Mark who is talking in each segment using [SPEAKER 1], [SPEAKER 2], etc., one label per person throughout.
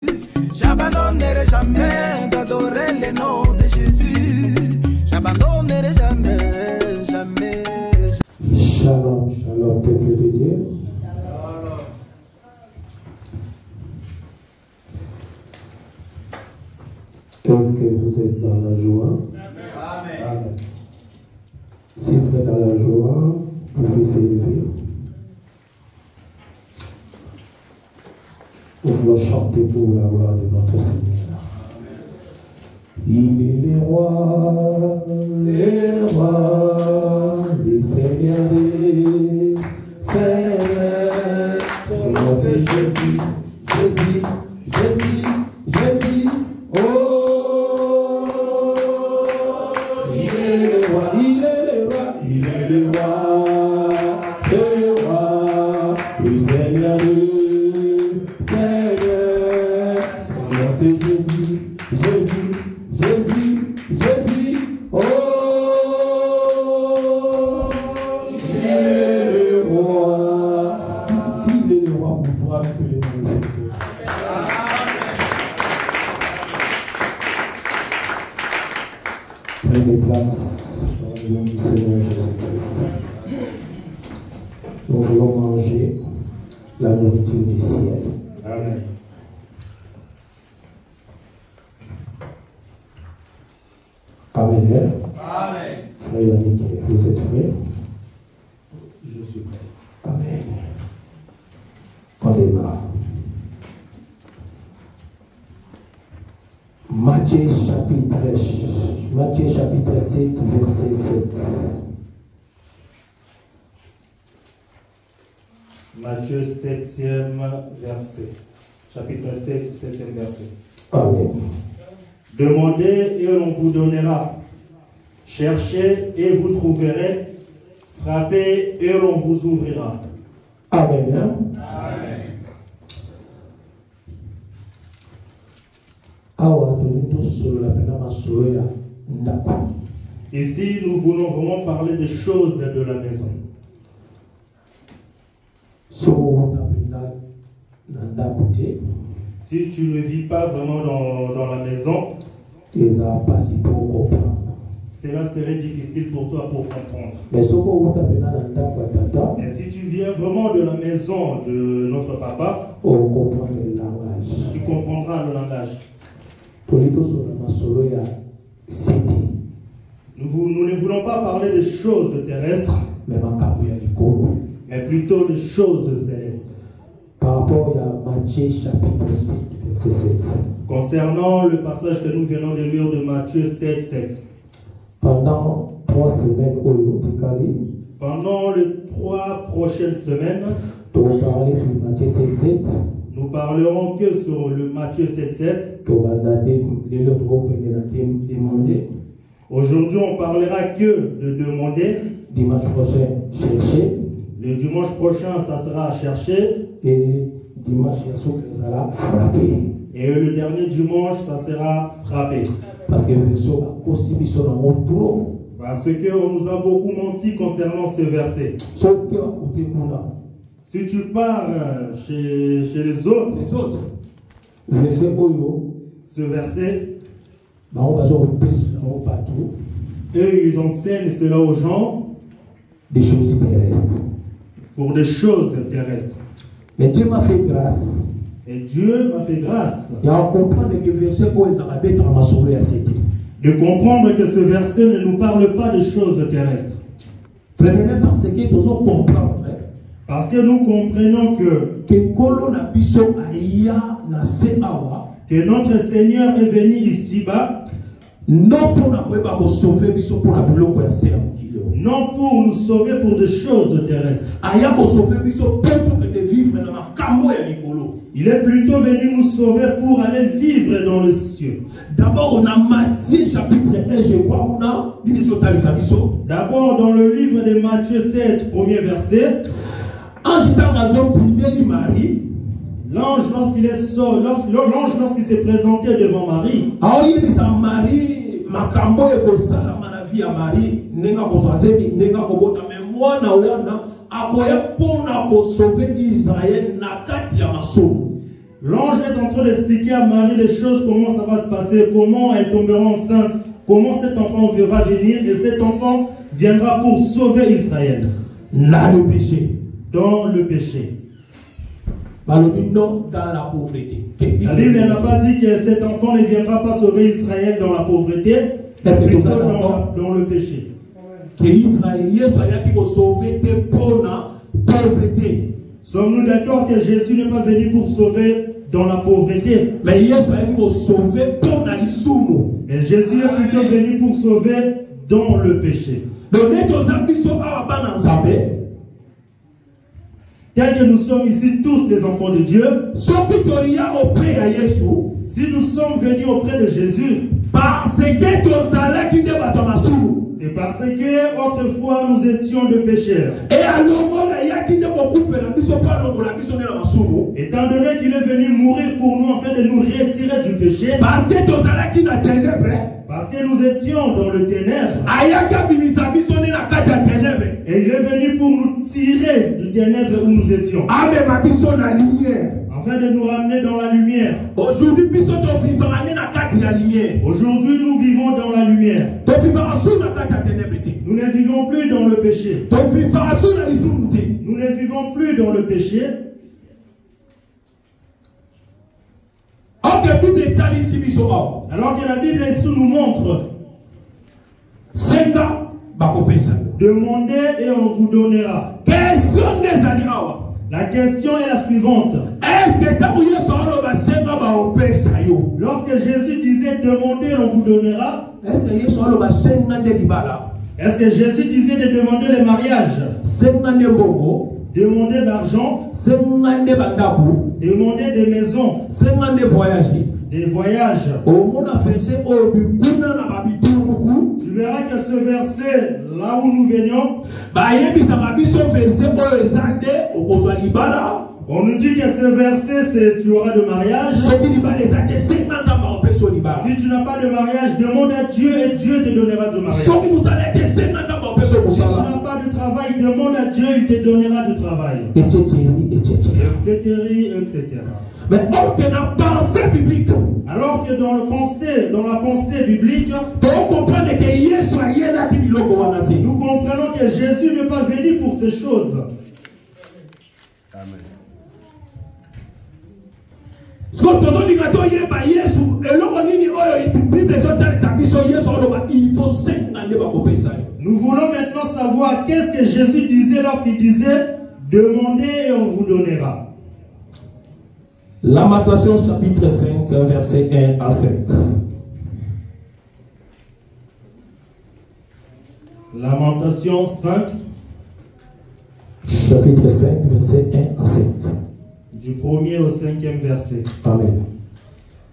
[SPEAKER 1] J'abandonnerai jamais d'adorer le nom de Jésus. J'abandonnerai jamais, jamais.
[SPEAKER 2] Shalom, shalom, peuple de Dieu. Est-ce que vous êtes dans la joie?
[SPEAKER 3] Amen.
[SPEAKER 2] Amen. Si vous êtes dans la joie, vous pouvez s'élever. Nous voulons chanter pour la gloire de notre Seigneur. Il est le roi, les seigneurs des seigneurs. Son nom c'est Jésus, Jésus, Jésus, Jésus. Oh, il est le roi, il est le roi, il est le roi, le Seigneur des seigneurs. Son nom c'est Jésus, Jésus, Jésus, Jésus. Oh, il est le roi. S'il est le roi pour toi, tu peux le manifester. Prenez place dans le nom du Seigneur Jésus-Christ. Nous voulons manger la nourriture du ciel.
[SPEAKER 3] Amen.
[SPEAKER 2] Amen.
[SPEAKER 3] Amen.
[SPEAKER 2] Frère Yannick, vous êtes prêts?
[SPEAKER 3] Je suis prêt.
[SPEAKER 2] Amen. On démarre. Matthieu chapitre 7, verset 7.
[SPEAKER 3] Matthieu 7e verset. Chapitre 7, 7e verset.
[SPEAKER 2] Amen.
[SPEAKER 3] Demandez et on vous donnera. Cherchez et vous trouverez. Frappez et on vous ouvrira.
[SPEAKER 2] Amen. Hein?
[SPEAKER 3] Amen. Ici, nous voulons vraiment parler des choses de la maison. Si tu ne vis pas vraiment dans la maison, cela serait difficile pour toi pour comprendre.
[SPEAKER 2] Mais
[SPEAKER 3] Et si tu viens vraiment de la maison de notre papa, tu comprendras le langage. Nous ne voulons pas parler des choses terrestres, mais plutôt des choses célestes.
[SPEAKER 2] Par rapport à Matthieu chapitre 7, verset 7.
[SPEAKER 3] Concernant le passage que nous venons de lire de Matthieu 7, 7.
[SPEAKER 2] Pendant 3 semaines,
[SPEAKER 3] pendant les 3 prochaines semaines, nous parlerons que sur le Matthieu 7, 7. Aujourd'hui, on parlera que de demander.
[SPEAKER 2] Dimanche prochain, chercher.
[SPEAKER 3] Le dimanche prochain, ça sera à chercher.
[SPEAKER 2] Et dimanche, ça sera frapper.
[SPEAKER 3] Et le dernier dimanche, ça sera frapper.
[SPEAKER 2] Parce que
[SPEAKER 3] on nous a beaucoup menti concernant ce verset. Si tu pars chez les autres, ce verset, eux, ils enseignent cela aux gens
[SPEAKER 2] des choses terrestres.
[SPEAKER 3] Pour des choses terrestres.
[SPEAKER 2] Mais Dieu m'a fait grâce.
[SPEAKER 3] Et Dieu m'a fait grâce. De comprendre que ce verset ne nous parle pas des choses terrestres.
[SPEAKER 2] Premièrement, parce que nous comprenons.
[SPEAKER 3] Parce que nous comprenons que notre Seigneur est venu ici-bas.
[SPEAKER 2] Non pour
[SPEAKER 3] nous sauver pour des choses terrestres. Il est plutôt venu nous sauver pour aller vivre dans le ciel.
[SPEAKER 2] D'abord, on a Matthieu chapitre 1, je crois, d'abord, dans le livre de Matthieu 7, premier verset, l'ange, lorsqu'il s'est présenté devant Marie,
[SPEAKER 3] L'ange est en train d'expliquer à Marie les choses, comment ça va se passer, comment elle tombera enceinte, comment cet enfant va venir, et cet enfant viendra pour sauver Israël.
[SPEAKER 2] Dans le péché.
[SPEAKER 3] Dans le péché.
[SPEAKER 2] Non, dans la pauvreté.
[SPEAKER 3] La Bible n'a pas dit que cet enfant ne viendra pas sauver Israël dans la pauvreté, mais plutôt dans le péché.
[SPEAKER 2] Que Israël soit qui va sauver tes pauvreté.
[SPEAKER 3] Sommes-nous d'accord que Jésus n'est pas venu pour sauver dans la pauvreté?
[SPEAKER 2] Mais Jésus
[SPEAKER 3] est plutôt venu pour sauver dans le péché. Tel que nous sommes ici tous les enfants de Dieu, si nous sommes venus auprès de Jésus, c'est parce que autrefois nous étions de pécheurs. Étant donné qu'il est venu mourir pour nous afin de nous retirer du péché, parce que nous étions dans le ténèbre, et il est venu pour nous tirer du ténèbre où nous étions, afin de nous ramener dans la lumière. Aujourd'hui nous vivons dans la lumière. Nous ne vivons plus dans le péché. Nous ne vivons plus dans le péché. Alors que la Bible nous montre, demandez et on vous donnera. La question est la suivante. Lorsque Jésus disait demandez et on vous donnera, est-ce que Jésus disait de demander le mariage, demander l'argent, demander des maisons, des voyages? Tu verras que ce verset, là où nous venions, on nous dit que ce verset, c'est tu auras de mariage. Si tu n'as pas de mariage, demande à Dieu et Dieu te donnera du mariage. Si tu n'as pas de travail, demande à Dieu, il te donnera du travail. Etc.
[SPEAKER 2] Mais
[SPEAKER 3] alors que dans la pensée biblique, nous comprenons que Jésus n'est pas venu pour ces choses.
[SPEAKER 2] Amen.
[SPEAKER 3] Nous voulons maintenant savoir qu'est-ce que Jésus disait lorsqu'il disait demandez et on vous donnera.
[SPEAKER 2] Lamentation chapitre 5 verset 1 à 5.
[SPEAKER 3] Lamentation 5
[SPEAKER 2] chapitre 5 verset 1 à 5.
[SPEAKER 3] Du 1er au 5e verset.
[SPEAKER 2] Amen.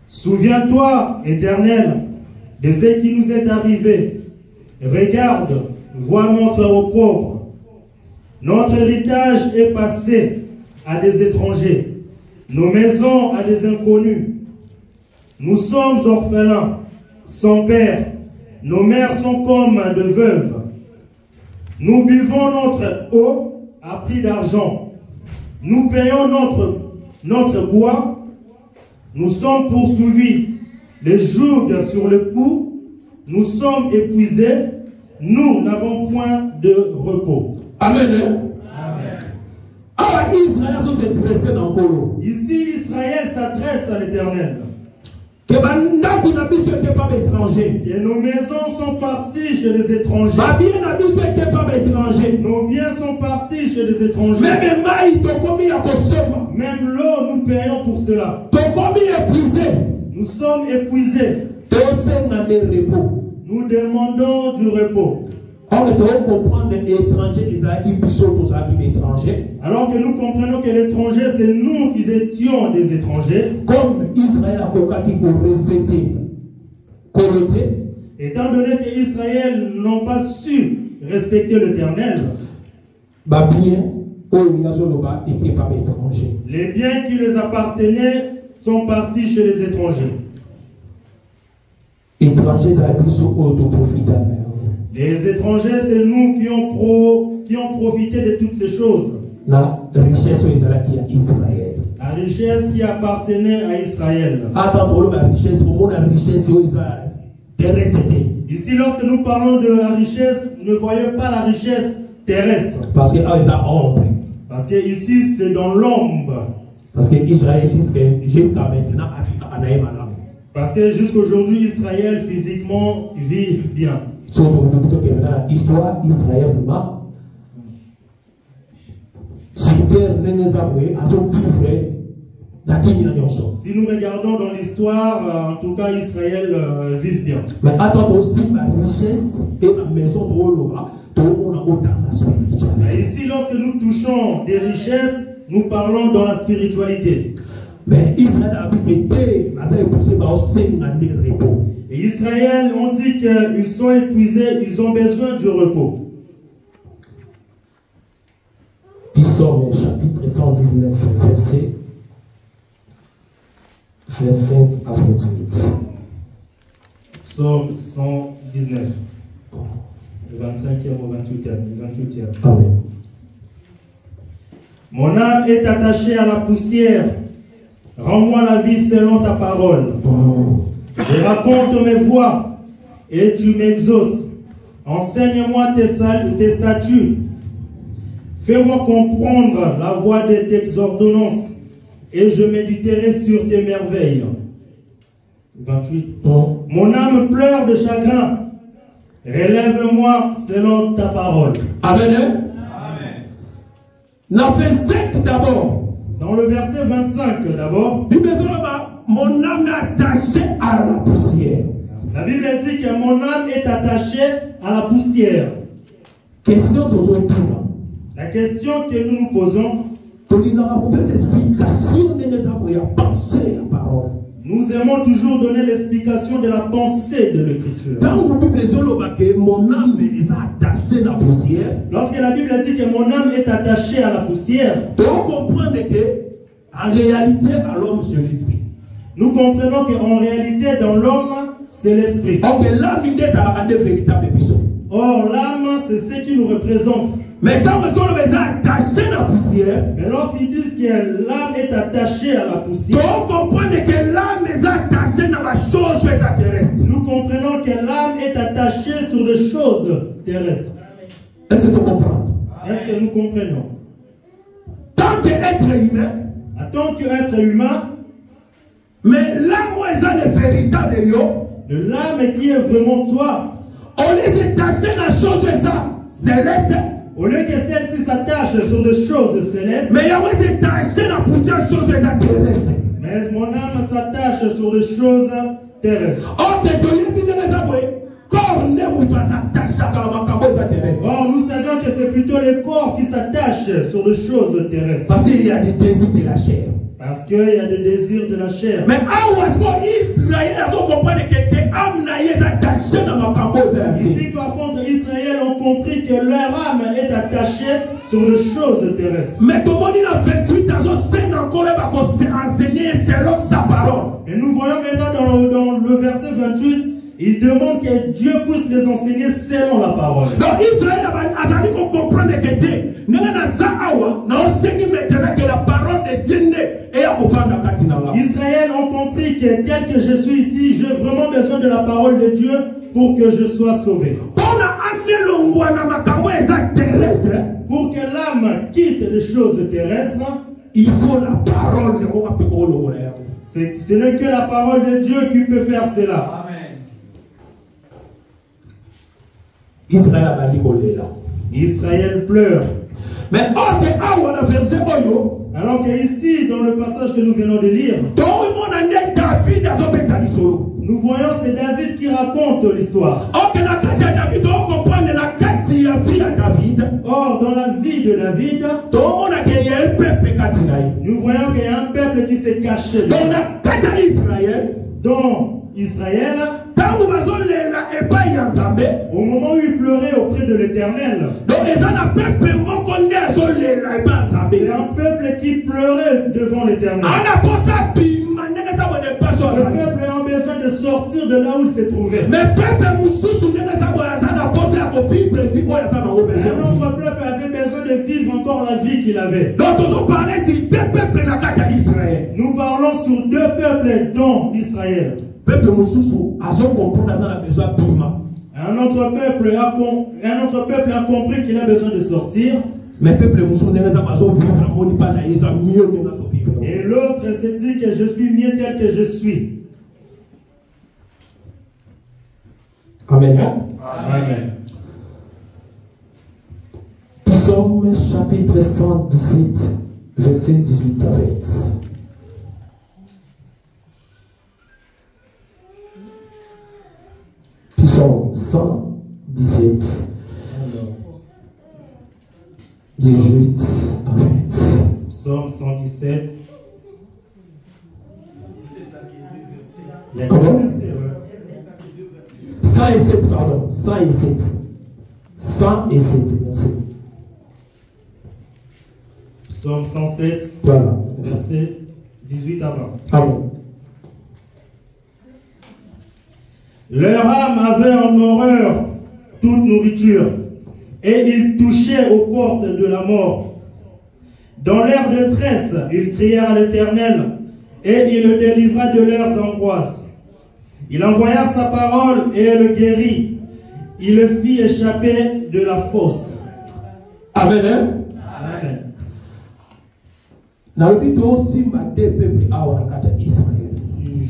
[SPEAKER 3] Souviens-toi, Éternel, de ce qui nous est arrivé. Regarde, vois notre pauvre. Notre héritage est passé à des étrangers, nos maisons à des inconnus. Nous sommes orphelins, sans père. Nos mères sont comme de veuves. Nous buvons notre eau à prix d'argent. Nous payons notre bois. Nous sommes poursuivis. Les jougs sur le cou. Nous sommes épuisés. Nous n'avons point de repos.
[SPEAKER 2] Amen.
[SPEAKER 3] Ici, Israël s'adresse à l'Éternel.
[SPEAKER 2] Que
[SPEAKER 3] nos maisons sont parties chez les étrangers. Nos biens sont partis chez les étrangers. Même l'eau, nous payons pour cela. Nous sommes épuisés. Nous demandons du repos.
[SPEAKER 2] Alors
[SPEAKER 3] que nous comprenons que l'étranger, c'est nous qui étions des étrangers.
[SPEAKER 2] Comme Israël a respecté.
[SPEAKER 3] Étant donné qu'Israël n'ont pas su respecter l'Éternel, les biens qui les appartenaient sont partis chez les étrangers. Les étrangers, c'est nous qui ont profité de toutes ces choses.
[SPEAKER 2] La richesse
[SPEAKER 3] La La richesse qui appartenait à Israël.
[SPEAKER 2] Attends, la richesse, pour la richesse, terrestre.
[SPEAKER 3] Ici, lorsque nous parlons de la richesse, ne voyons pas la richesse terrestre.
[SPEAKER 2] Parce que ombre.
[SPEAKER 3] Parce que ici, c'est dans l'ombre.
[SPEAKER 2] Parce que Israël, jusqu'à maintenant,
[SPEAKER 3] parce que jusqu'aujourd'hui, Israël, physiquement, vit bien.
[SPEAKER 2] L'histoire d'Israël, si
[SPEAKER 3] nous regardons dans l'histoire, en tout cas, Israël vit bien.
[SPEAKER 2] Mais attends aussi la richesse et la maison de Oloba,
[SPEAKER 3] ici, lorsque nous touchons des richesses, nous parlons dans la spiritualité.
[SPEAKER 2] Mais Israël a été poussé par un repos.
[SPEAKER 3] Et Israël, on dit qu'ils sont épuisés, ils ont besoin du repos.
[SPEAKER 2] Psaume chapitre 119, verset 25 à 28.
[SPEAKER 3] Psaume 119, 25e au 28e.
[SPEAKER 2] Amen.
[SPEAKER 3] Mon âme est attachée à la poussière. Rends-moi la vie selon ta parole. Je raconte mes voies et tu m'exauces. Enseigne-moi tes statuts. Fais-moi comprendre la voie de tes ordonnances et je méditerai sur tes merveilles. 28. Mon âme pleure de chagrin. Relève-moi selon ta parole.
[SPEAKER 2] Amen. Amen. D'abord.
[SPEAKER 3] Dans le verset 25 d'abord.
[SPEAKER 2] Mon âme est attachée à la poussière.
[SPEAKER 3] La Bible dit que mon âme est attachée à la poussière.
[SPEAKER 2] Question d'aujourd'hui.
[SPEAKER 3] La question que nous nous posons, nous aimons toujours donner l'explication de la pensée de l'écriture.
[SPEAKER 2] Mon âme est attachée à la poussière.
[SPEAKER 3] Lorsque la Bible dit que mon âme est attachée à la poussière,
[SPEAKER 2] en réalité, à l'homme, c'est l'esprit.
[SPEAKER 3] Nous comprenons qu'en réalité, dans l'homme, c'est l'esprit. Or, l'âme, c'est ce qui nous représente.
[SPEAKER 2] Mais quand nous sommes attachés à la poussière,
[SPEAKER 3] mais lorsqu'ils disent que l'âme est attachée à la poussière,
[SPEAKER 2] nous comprenons que l'âme est attachée à la chose terrestre.
[SPEAKER 3] Nous comprenons que l'âme est attachée sur des choses terrestres.
[SPEAKER 2] Est-ce que tu comprends?
[SPEAKER 3] Est-ce que nous comprenons?
[SPEAKER 2] Tant qu'être humain,
[SPEAKER 3] en tant qu'être humain,
[SPEAKER 2] mais l'âme est le véritable yo.
[SPEAKER 3] L'âme qui est vraiment toi.
[SPEAKER 2] On est attaché à la chose céleste.
[SPEAKER 3] Au lieu que celle-ci s'attache sur des choses célestes.
[SPEAKER 2] Mais il y a attaché la poussière choses terrestres.
[SPEAKER 3] Mais mon âme s'attache sur des choses terrestres.
[SPEAKER 2] Or,
[SPEAKER 3] nous savons que c'est plutôt le corps qui s'attache sur des choses terrestres.
[SPEAKER 2] Parce qu'il y a des désirs de la chair.
[SPEAKER 3] Parce qu'il y a des désirs de la chair.
[SPEAKER 2] Mais Israël a compris que
[SPEAKER 3] ici, par contre, Israël ont compris que leur âme est attachée sur les choses terrestres.
[SPEAKER 2] Mais comment il a 28 ans, c'est encore enseigner selon sa parole.
[SPEAKER 3] Et nous voyons maintenant dans le verset 28, il demande que Dieu puisse les enseigner selon la parole.
[SPEAKER 2] Donc Israël a dit qu'on comprenne que Dieu n'a enseigné maintenant que la parole de Dieu est à
[SPEAKER 3] Israël ont compris que tel que je suis ici, j'ai vraiment besoin de la parole de Dieu pour que je sois sauvé. Pour que l'âme quitte les choses terrestres,
[SPEAKER 2] il faut la parole de Dieu.
[SPEAKER 3] Ce n'est que la parole de Dieu qui peut faire cela.
[SPEAKER 2] Amen. Israël a dit qu'on est là.
[SPEAKER 3] Israël pleure.
[SPEAKER 2] Mais
[SPEAKER 3] alors que ici, dans le passage que nous venons de lire, nous voyons c'est David qui raconte l'histoire. Or, dans la vie de David, nous voyons qu'il y a un peuple qui s'est caché. Dans Israël, au moment où il pleurait auprès de l'Éternel, c'est un peuple qui pleurait devant l'Éternel. Le peuple a besoin de sortir de là où il s'est trouvé. Mais
[SPEAKER 2] vivre vie où ça n'a besoin.
[SPEAKER 3] Un autre peuple avait besoin de vivre encore la vie qu'il avait.
[SPEAKER 2] Donc on parlait sur deux peuples dans la carte d'Israël.
[SPEAKER 3] Nous parlons sur deux peuples dont Israël.
[SPEAKER 2] Peuple Moussoussou, a compris dans la besoin piment.
[SPEAKER 3] Un autre peuple a compris qu'il a besoin de sortir.
[SPEAKER 2] Mais peuple Moussou n'est pas mieux.
[SPEAKER 3] Et l'autre s'est dit que je suis mieux tel que je suis.
[SPEAKER 2] Amen.
[SPEAKER 3] Amen.
[SPEAKER 2] Psaume chapitre 117, verset 18 à 20. Psaume 117, 18 à 20.
[SPEAKER 3] Psaume 117.
[SPEAKER 2] Comment? 107, pardon. 107. 107, merci.
[SPEAKER 3] Psaume 107,
[SPEAKER 2] Voilà.
[SPEAKER 3] verset 18 à 20.
[SPEAKER 2] Amen.
[SPEAKER 3] Leur âme avait en horreur toute nourriture, et ils touchaient aux portes de la mort. Dans leur détresse, ils crièrent à l'Éternel, et il le délivra de leurs angoisses. Il envoya sa parole et le guérit. Il le fit échapper de la fosse.
[SPEAKER 2] Amen.
[SPEAKER 3] Amen.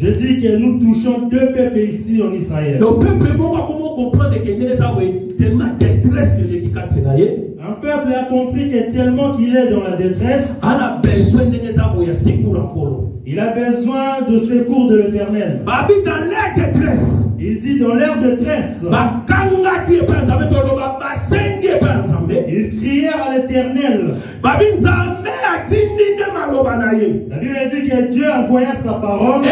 [SPEAKER 3] Je dis que nous touchons deux peuples ici en Israël.
[SPEAKER 2] Le peuple, comment comprendre que tellement détresse
[SPEAKER 3] Un peuple a compris que tellement qu'il est dans la détresse, il a besoin de secours de l'Éternel.
[SPEAKER 2] Dans leur détresse,
[SPEAKER 3] Il dit dans leur détresse, ils crièrent à l'Éternel. La Bible dit que Dieu envoya sa parole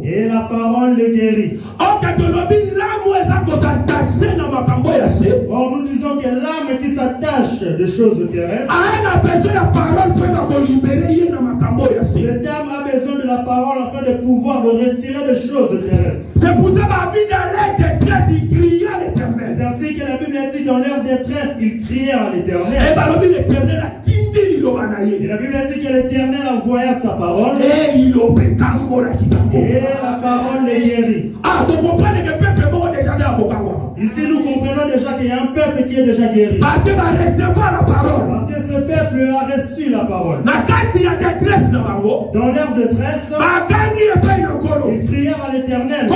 [SPEAKER 3] et la parole le guérit. Or nous disons que l'âme qui s'attache de choses terrestres, cette âme a besoin de la parole afin de pouvoir le retirer des choses terrestres.
[SPEAKER 2] C'est pour ça que dans leur détresse, ils criaient à l'Éternel.
[SPEAKER 3] C'est ainsi que la Bible dit dans leur détresse, ils crièrent à l'Éternel. Et la Bible dit que l'Éternel envoya sa parole et la parole les guérit. Ici nous comprenons déjà qu'il y a un peuple qui est déjà guéri.
[SPEAKER 2] Parce que
[SPEAKER 3] ce peuple a reçu la parole. Dans leur détresse, ils crièrent à l'Éternel.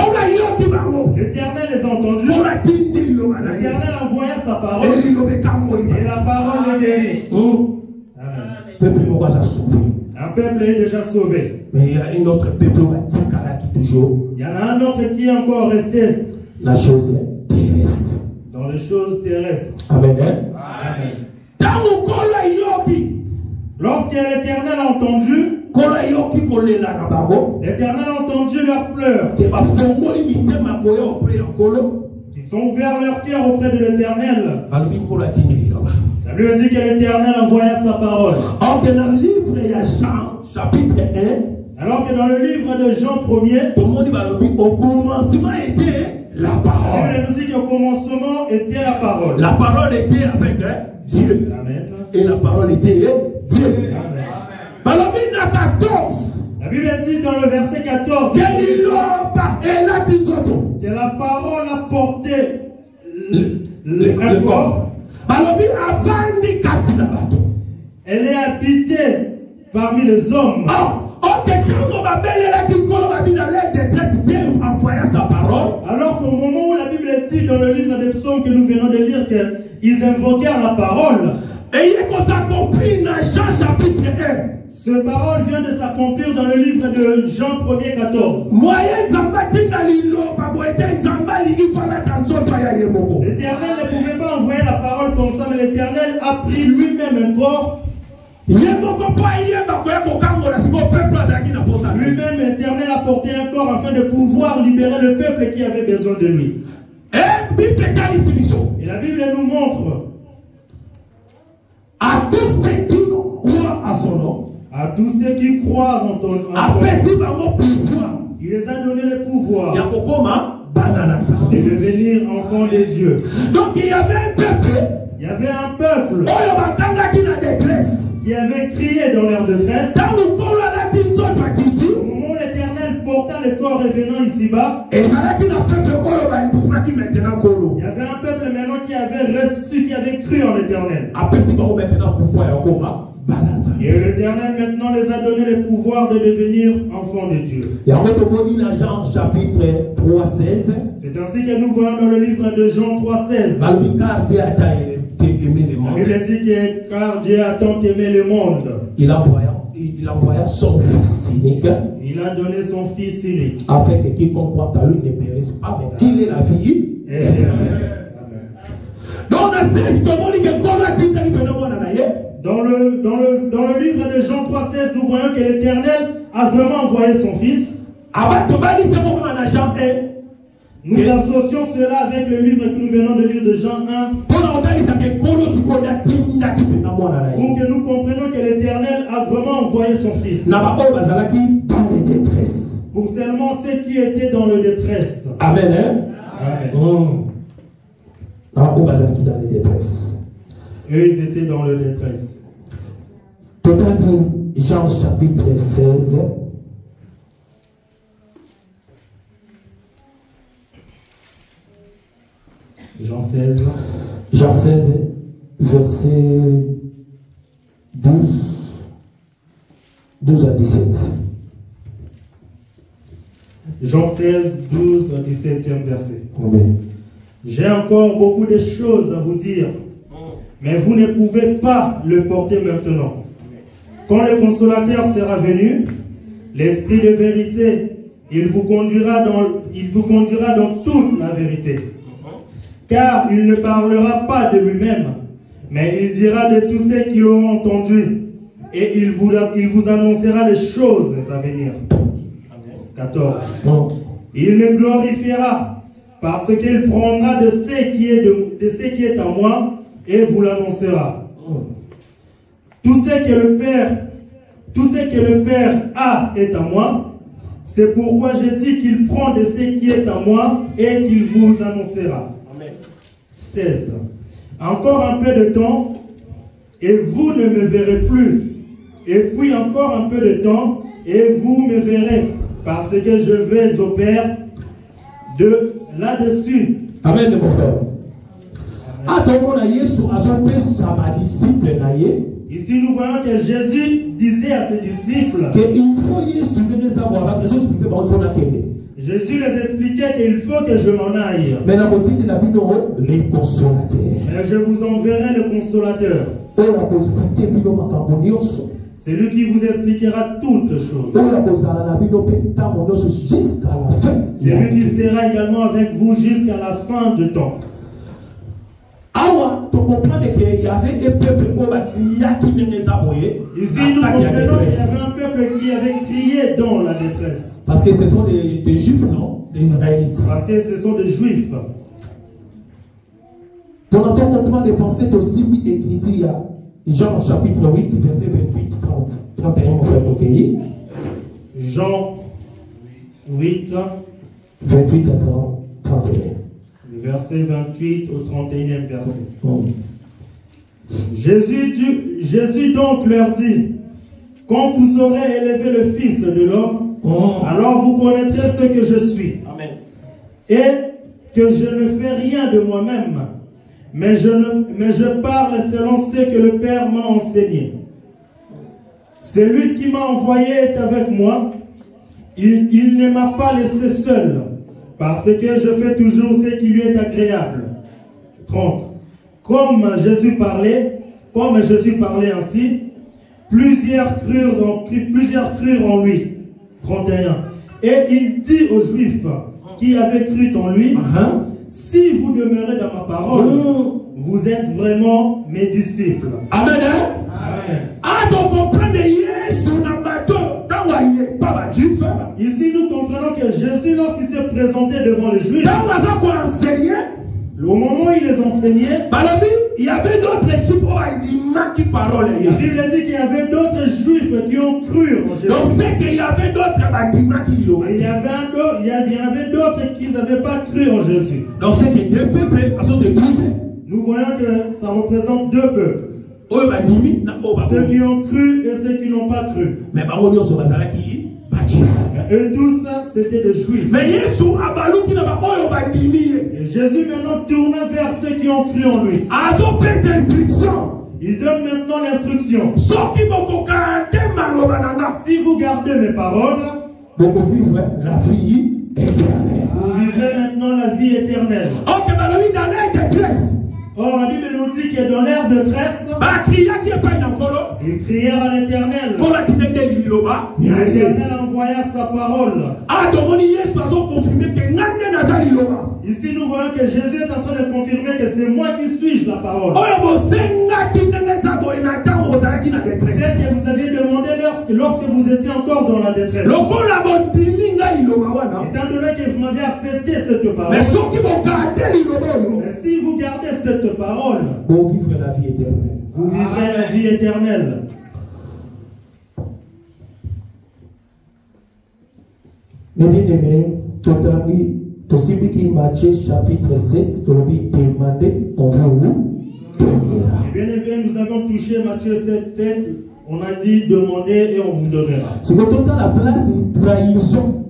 [SPEAKER 3] L'Éternel les a entendus. L'Éternel envoya sa parole et la parole les guérit. Amen. Un peuple est déjà sauvé.
[SPEAKER 2] Mais il y a un autre peuple qui toujours.
[SPEAKER 3] Il y en a un autre qui est encore resté.
[SPEAKER 2] La chose terrestre.
[SPEAKER 3] Dans les choses terrestres.
[SPEAKER 2] Amen.
[SPEAKER 3] Amen. Lorsque l'Éternel a entendu, l'Éternel a entendu leurs pleurs. Ils sont ouverts leur cœur auprès de l'Éternel. La Bible dit que l'Éternel envoya sa parole.
[SPEAKER 2] Alors que dans le livre de Jean, chapitre 1,
[SPEAKER 3] alors que dans le livre de Jean 1er,
[SPEAKER 2] au commencement était la parole.
[SPEAKER 3] La Bible nous dit qu'au commencement était la parole.
[SPEAKER 2] La parole était avec Dieu.
[SPEAKER 3] Amen.
[SPEAKER 2] Et la parole était Dieu.
[SPEAKER 3] Amen.
[SPEAKER 2] La
[SPEAKER 3] Bible dit dans le verset 14 que la parole a porté le corps. Elle est habitée parmi les hommes. Alors qu'au moment où la Bible dit dans le livre des psaumes que nous venons de lire qu'ils invoquèrent la parole, ce parole vient de s'accomplir dans le livre de Jean 1er 14. L'Éternel ne pouvait pas envoyer la parole comme ça, mais l'Éternel a pris lui-même un corps. Lui-même, l'Éternel a porté un corps afin de pouvoir libérer le peuple qui avait besoin de lui. Et la Bible nous montre
[SPEAKER 2] à tous ceux qui croient à son nom,
[SPEAKER 3] à tous ceux qui croient en ton nom, il les a donné le pouvoir de et devenir enfant de Dieu.
[SPEAKER 2] Donc il y avait un peuple.
[SPEAKER 3] Il y avait un peuple qui avait crié dans leur détresse. Au moment où l'Éternel porta le corps revenant ici-bas, il y avait un peuple maintenant qui avait reçu, qui avait cru en l'Éternel. Et l'Éternel maintenant les a donné le pouvoir de devenir enfants de Dieu. C'est ainsi que nous voyons dans le livre de Jean 3,16. Il a dit que car Dieu a tant aimé le monde,
[SPEAKER 2] il envoya son fils unique.
[SPEAKER 3] Il a donné son fils unique.
[SPEAKER 2] Afin que quiconque croit à lui ne périsse pas, mais qu'il ait la vie. Donc, dans le livre de Jean 3,16, nous voyons que l'Éternel a vraiment envoyé son fils. Nous associons cela avec le livre que nous venons de lire de Jean 1. Pour que nous comprenions que l'Éternel a vraiment envoyé son fils. Pour seulement ceux qui étaient dans le détresse. Amen.
[SPEAKER 3] Eux, ils étaient dans le détresse.
[SPEAKER 2] Total Jean chapitre 16.
[SPEAKER 3] Jean 16.
[SPEAKER 2] Jean 16, verset 12 à 17.
[SPEAKER 3] Jean 16, 12 à 17e verset.
[SPEAKER 2] Amen.
[SPEAKER 3] J'ai encore beaucoup de choses à vous dire, mais vous ne pouvez pas le porter maintenant. Quand le consolateur sera venu, l'Esprit de vérité, il vous conduira dans toute la vérité. Car il ne parlera pas de lui-même, mais il dira de tous ceux qui l'auront entendu, et il vous annoncera les choses à venir. 14. Il me glorifiera, parce qu'il prendra de ce qui est à moi, et vous l'annoncera. Tout ce que le Père a est à moi. C'est pourquoi je dis qu'il prend de ce qui est à moi, et qu'il vous annoncera. 16. Encore un peu de temps, et vous ne me verrez plus. Et puis encore un peu de temps, et vous me verrez, parce que je vais au Père de là-dessus.
[SPEAKER 2] Amen, mon frère.
[SPEAKER 3] Ici, nous voyons que Jésus disait à ses disciples Jésus les expliquait qu'il faut que je m'en aille.
[SPEAKER 2] Mais
[SPEAKER 3] je vous enverrai le consolateur. C'est lui qui vous expliquera toutes choses. C'est lui qui sera également avec vous jusqu'à la fin du temps.
[SPEAKER 2] Il y avait des peuples
[SPEAKER 3] ici, nous comprenons qu'il y avait un peuple qui avait crié dans la détresse.
[SPEAKER 2] Parce que ce sont des Juifs, non? Des Israélites.
[SPEAKER 3] Parce que ce sont des Juifs.
[SPEAKER 2] Pour notre comprendre des pensées aussi écrites, il y a Jean chapitre 8, verset 28, 30, 31, mon frère Tokei.
[SPEAKER 3] Jean 8,
[SPEAKER 2] 28 à 31.
[SPEAKER 3] Verset 28 au 31e verset. Jésus donc leur dit, quand vous aurez élevé le Fils de l'homme, alors vous connaîtrez ce que je suis.
[SPEAKER 2] Amen.
[SPEAKER 3] Et que je ne fais rien de moi-même, mais je parle selon ce que le Père m'a enseigné. Celui qui m'a envoyé est avec moi. Il ne m'a pas laissé seul, parce que je fais toujours ce qui lui est agréable. 30. Comme Jésus parlait ainsi, plusieurs crurent en lui. 31. Et il dit aux Juifs qui avaient cru en lui, si vous demeurez dans ma parole, vous êtes vraiment mes disciples.
[SPEAKER 2] Amen.
[SPEAKER 3] Ici, nous comprenons que Jésus, lorsqu'il s'est présenté devant les Juifs, au moment où il les enseignait,
[SPEAKER 2] il y avait d'autres Juifs qui parlaient.
[SPEAKER 3] Il a dit qu'il y avait d'autres Juifs qui ont cru en Jésus.
[SPEAKER 2] Donc c'est qu'il y avait d'autres qui
[SPEAKER 3] il y en avait d'autres qui n'avaient pas cru en Jésus.
[SPEAKER 2] Donc c'est que deux peuples à se trouver.
[SPEAKER 3] Nous voyons que ça représente deux peuples.
[SPEAKER 2] Ceux
[SPEAKER 3] qui ont cru et ceux qui n'ont pas cru.
[SPEAKER 2] Mais
[SPEAKER 3] eux tous, c'était des juifs. Et Jésus maintenant tourna vers ceux qui ont cru en lui. Il donne maintenant l'instruction. Si vous gardez mes paroles,
[SPEAKER 2] vous vivez la vie éternelle.
[SPEAKER 3] Vous vivrez maintenant la vie éternelle. Or, la Bible nous dit que dans l'ère de tresse, ils crièrent à l'Éternel. L'Éternel envoya sa parole. Ici, nous voyons que Jésus est en train de confirmer que c'est moi qui suis la parole. C'est ce que vous aviez demandé lorsque vous étiez encore dans la détresse. Étant donné que vous m'avez accepté cette parole, mais si vous gardez cette parole,
[SPEAKER 2] vous vivrez la vie éternelle.
[SPEAKER 3] Vous vivrez la vie éternelle.
[SPEAKER 2] Mes bien-aimés, Matthieu chapitre 7, demandez, on vous donnera.
[SPEAKER 3] Bien aimé, nous avons touché Matthieu 7, on a dit demander et on vous donnera.
[SPEAKER 2] C'est que dans la place de trahison,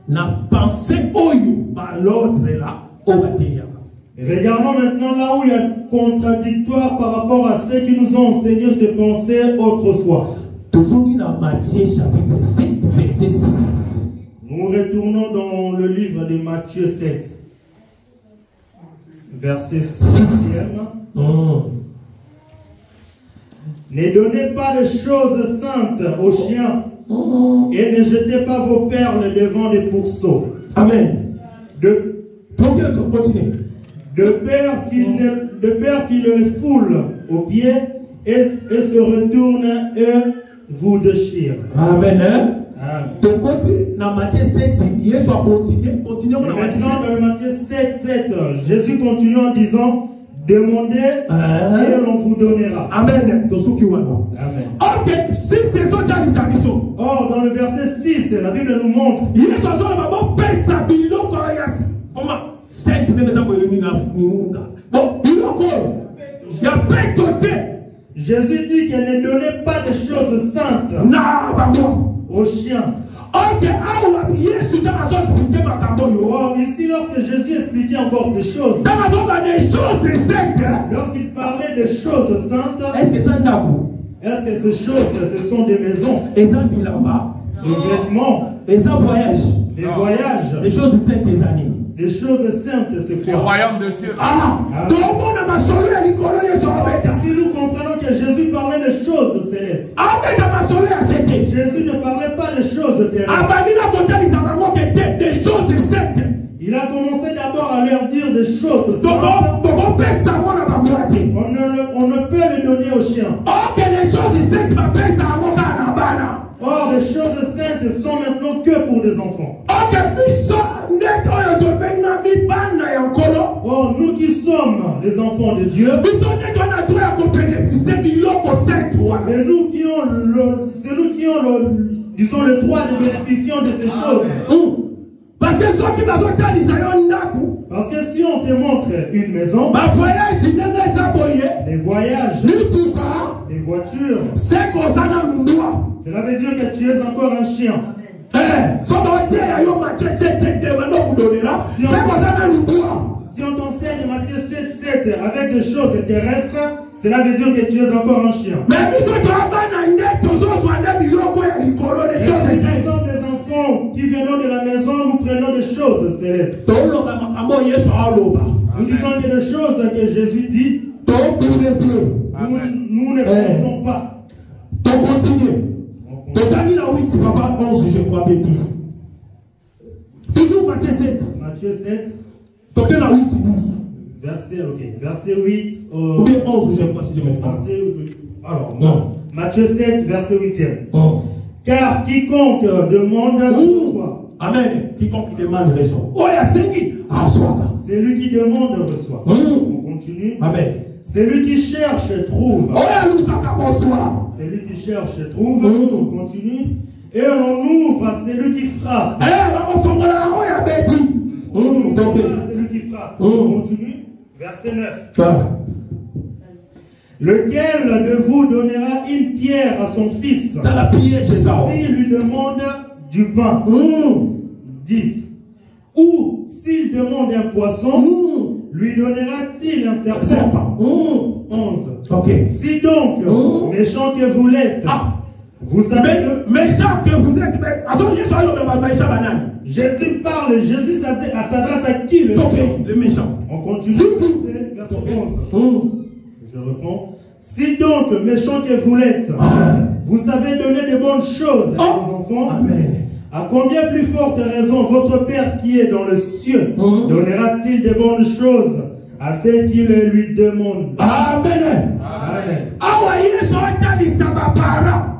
[SPEAKER 2] n'a pensé l'autre là, au bâtiment.
[SPEAKER 3] Regardons maintenant là où il y a contradictoire par rapport à ceux qui nous ont enseigné ces pensées autrefois.
[SPEAKER 2] Toujours dans Matthieu chapitre 7, verset 6.
[SPEAKER 3] Nous retournons dans le livre de Matthieu 7, verset 6. Ne donnez pas de choses saintes aux chiens et ne jetez pas vos perles devant les pourceaux.
[SPEAKER 2] Amen.
[SPEAKER 3] De peur qu'il les foule aux pieds et se retourne et vous déchire.
[SPEAKER 2] Amen. Donc, dans Matthieu 7, Jésus a continué.
[SPEAKER 3] Maintenant, dans Matthieu 7, Jésus continue en disant demandez et l'on vous donnera.
[SPEAKER 2] Amen.
[SPEAKER 3] Amen.
[SPEAKER 2] Ok, si c'est ça dans les.
[SPEAKER 3] Or, dans le verset 6, la Bible nous montre.
[SPEAKER 2] Comment?
[SPEAKER 3] Jésus dit qu'elle ne donnait pas de choses saintes aux chiens. Or, ici, lorsque Jésus expliquait encore ces choses, lorsqu'il parlait des choses saintes,
[SPEAKER 2] est-ce que
[SPEAKER 3] ces choses, ce sont des maisons, des vêtements, des voyages,
[SPEAKER 2] des choses saintes des années.
[SPEAKER 3] Les choses saintes, c'est quoi?
[SPEAKER 4] Le royaume de Dieu.
[SPEAKER 3] Si nous comprenons que Jésus parlait de choses célestes, Jésus ne parlait pas de choses terrestres. Il a commencé d'abord à leur dire des choses saintes. On ne peut le donner aux chiens. Or, les choses saintes sont maintenant que pour des enfants. Or, nous qui sommes les enfants de Dieu, c'est nous qui ont disons, le droit de bénéficier de ces choses. Parce que si on te montre une maison, des voyages, des voitures, cela veut dire que tu es encore un chien. Si on t'enseigne Matthieu 7 avec des choses terrestres, cela veut dire que tu es encore un chien. Nous sommes des enfants qui venons de la maison, nous prenons des choses célestes. Nous disons que des choses que Jésus dit, nous ne pensons pas.
[SPEAKER 2] On continue. Total, 8, papa 11, je crois, bêtise. Toujours Matthieu 7.
[SPEAKER 3] Matthieu 7.
[SPEAKER 2] Total, 8, 12.
[SPEAKER 3] Verset 8.
[SPEAKER 2] Ou bien 11, je crois, si je me trompe.
[SPEAKER 3] Alors, non. Matthieu 7, verset 8e. Car quiconque demande, reçoit.
[SPEAKER 2] Amen. Quiconque demande, reçoit. Oh, il y a 5.
[SPEAKER 3] Celui qui demande, reçoit. On continue.
[SPEAKER 2] Amen.
[SPEAKER 3] Celui qui cherche, trouve.
[SPEAKER 2] Oh, il y a
[SPEAKER 3] celui qui cherche, trouve. On continue. Et on ouvre à celui qui frappe. expliquera. On continue. Verset 9.
[SPEAKER 2] Voilà.
[SPEAKER 3] Lequel de vous donnera une pierre à son fils
[SPEAKER 2] Dans la piège, c'est ça.
[SPEAKER 3] s'il lui demande du pain? 10. Ou s'il demande un poisson, lui donnera-t-il un serpent? 11.
[SPEAKER 2] Ok.
[SPEAKER 3] Si donc, méchant que vous l'êtes, vous savez
[SPEAKER 2] méchant que vous êtes,
[SPEAKER 3] Jésus parle, Jésus s'adresse à qui le méchant?
[SPEAKER 2] Le méchant.
[SPEAKER 3] On continue. Verset 11. Je reprends. Si donc, méchant que vous l'êtes, vous savez donner de bonnes choses à vos enfants,
[SPEAKER 2] Amen.
[SPEAKER 3] à combien plus forte raison votre Père qui est dans le ciel donnera-t-il de bonnes choses à ceux qui le lui demandent?
[SPEAKER 2] Amen.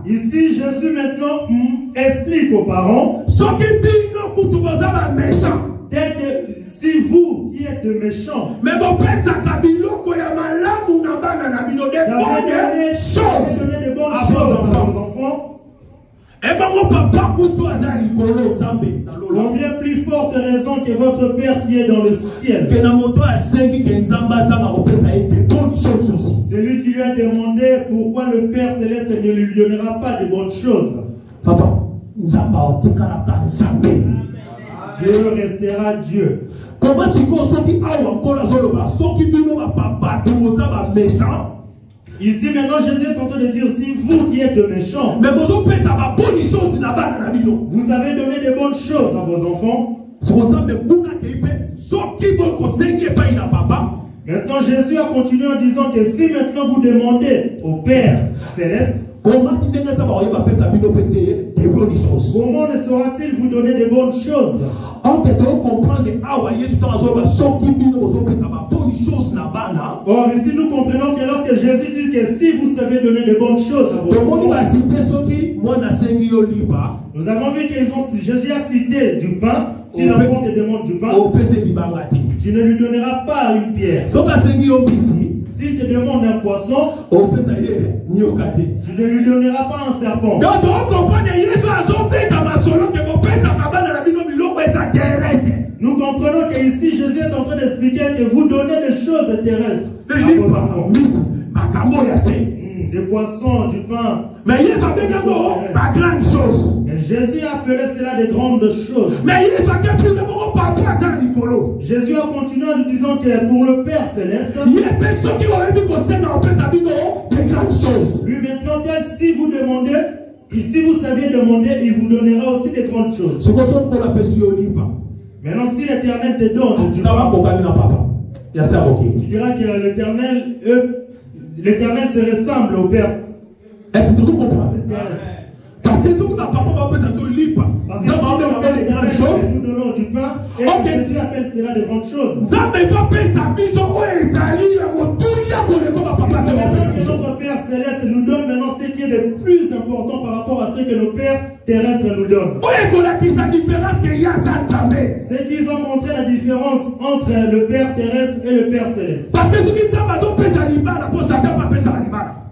[SPEAKER 3] Ici, Jésus maintenant explique aux parents tel que si vous qui êtes de méchants,
[SPEAKER 2] mais bon, donner
[SPEAKER 3] donner de bonnes choses à vos enfants, combien plus forte raison que votre Père qui est dans le ciel, c'est lui qui lui a demandé pourquoi le Père Céleste ne lui donnera pas de bonnes choses.
[SPEAKER 2] Papa,
[SPEAKER 3] Dieu restera Dieu.
[SPEAKER 2] comment tu méchant?
[SPEAKER 3] Ici maintenant Jésus est en train de dire, si vous qui êtes de méchants,
[SPEAKER 2] mais vous
[SPEAKER 3] avez donné de bonnes choses à vos enfants. Maintenant Jésus a continué en disant que si maintenant vous demandez au Père Céleste, comment ne saura-t-il vous donner de bonnes choses? Or ici nous comprenons que lorsque Jésus dit que si vous savez donner de bonnes choses à vos enfants, nous avons vu que Jésus a cité du pain. Si l'enfant te demande du pain, tu ne lui donneras pas une pierre. S'il te demande un poisson, tu ne lui donneras pas un serpent. Nous comprenons qu'ici Jésus est en train d'expliquer que vous donnez des choses terrestres à vos enfants. Des poissons, du pain.
[SPEAKER 2] Mais
[SPEAKER 3] Jésus a appelé cela des grandes choses. Jésus a continué en nous disant que pour le Père Céleste, lui maintenant tel, si vous demandez, et si vous saviez demander, il vous donnera aussi des grandes choses. Maintenant si l'Éternel te donne, tu diras que l'Éternel se ressemble au Père.
[SPEAKER 2] Est-ce que vous comprenez? Parce que ce que papa appelle des grandes choses,
[SPEAKER 3] nous donnons du pain et Jésus appelle cela de grandes choses. Notre Père Céleste nous donne maintenant ce qui est le plus important par rapport à ce que nos pères terrestres nous donnent. C'est qu'ils vont montrer la différence entre le Père terrestre et le Père Céleste.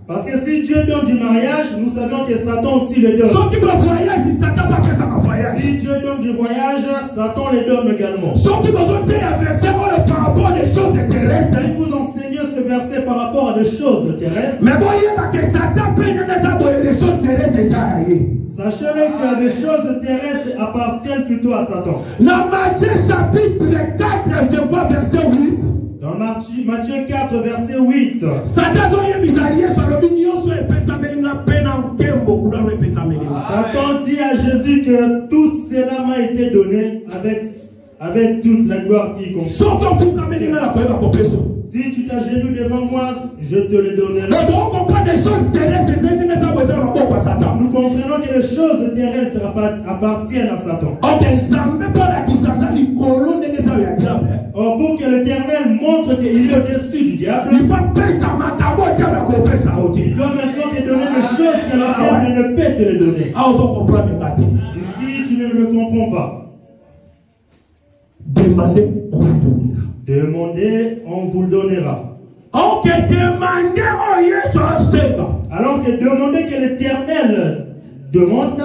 [SPEAKER 3] Parce que si Dieu donne du mariage, nous savons que Satan aussi le donne. Si Dieu donne du voyage, Satan le donne également. Si vous enseignez ce verset par rapport à des choses terrestres, sachez-le que des choses terrestres appartiennent plutôt à Satan.
[SPEAKER 2] Dans Matthieu chapitre 4, je vois verset 8.
[SPEAKER 3] Dans Matthieu 4, verset 8. Satan dit à Jésus que tout cela m'a été donné avec toute la gloire qui compte. Si tu t'agenouilles devant moi, je te le donnerai. Nous comprenons que les choses terrestres appartiennent à Satan. Or, pour que l'Éternel montre qu'il est au-dessus du diable, il doit maintenant te donner des choses que le diable ne peut te les donner. Ici, tu ne me comprends pas.
[SPEAKER 2] Demandez, on vous donnera.
[SPEAKER 3] Demandez, on vous le donnera.
[SPEAKER 2] Alors
[SPEAKER 3] que demandez que l'Éternel demande.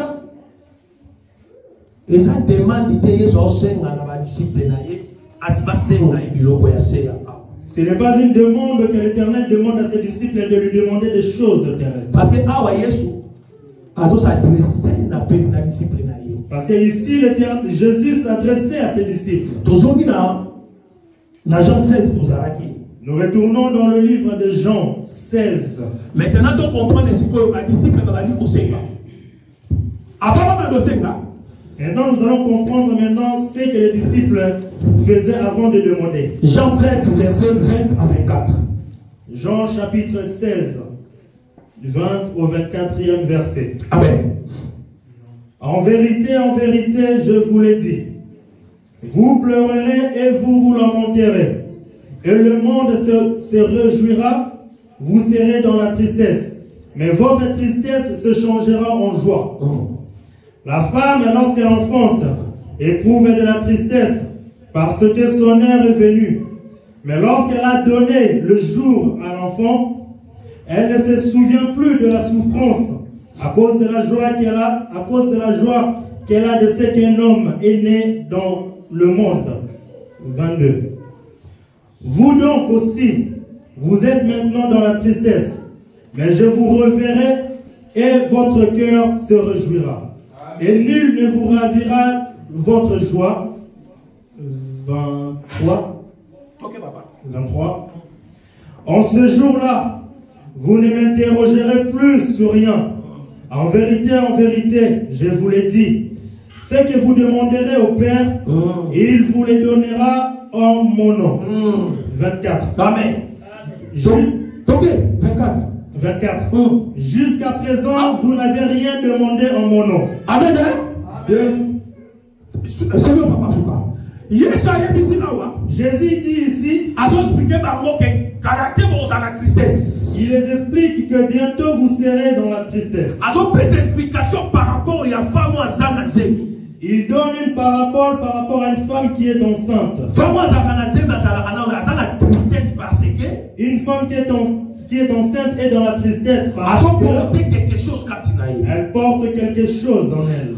[SPEAKER 2] Et ça demande de disciple.
[SPEAKER 3] Ce n'est pas une demande que l'Éternel demande à ses disciples de lui demander des choses terrestres.
[SPEAKER 2] Parce que Parce que ici,
[SPEAKER 3] Jésus s'adressait à ses disciples. Nous retournons dans le livre de Jean 16.
[SPEAKER 2] Maintenant, on comprend les disciples.
[SPEAKER 3] Maintenant, nous allons comprendre maintenant ce que les disciples faisaient avant de demander.
[SPEAKER 2] Jean 16, verset 20 à 24.
[SPEAKER 3] Jean chapitre 16, 20 au 24e verset.
[SPEAKER 2] Amen.
[SPEAKER 3] En vérité, je vous l'ai dit. Vous pleurerez et vous lamenterez. Et le monde se réjouira, vous serez dans la tristesse. Mais votre tristesse se changera en joie. La femme, lorsqu'elle enfante, éprouve de la tristesse, parce que son heure est venue. Mais lorsqu'elle a donné le jour à l'enfant, elle ne se souvient plus de la souffrance, à cause de la joie qu'elle a de ce qu'un homme est né dans le monde. 22. Vous donc aussi, vous êtes maintenant dans la tristesse, mais je vous reverrai et votre cœur se réjouira. Et nul ne vous ravira votre joie. 23. 23. En ce jour-là, vous ne m'interrogerez plus sur rien. En vérité, je vous l'ai dit, ce que vous demanderez au Père, il vous les donnera en mon nom. 24.
[SPEAKER 2] Amen. 24.
[SPEAKER 3] 24. Jusqu'à présent, vous n'avez rien demandé en mon nom.
[SPEAKER 2] Amen.
[SPEAKER 3] Jésus dit ici, il les explique que bientôt vous serez dans la tristesse. Il donne une parabole par rapport à une femme qui est enceinte. Une femme qui est enceinte est dans la tristesse parce qu'elle porte quelque chose en elle.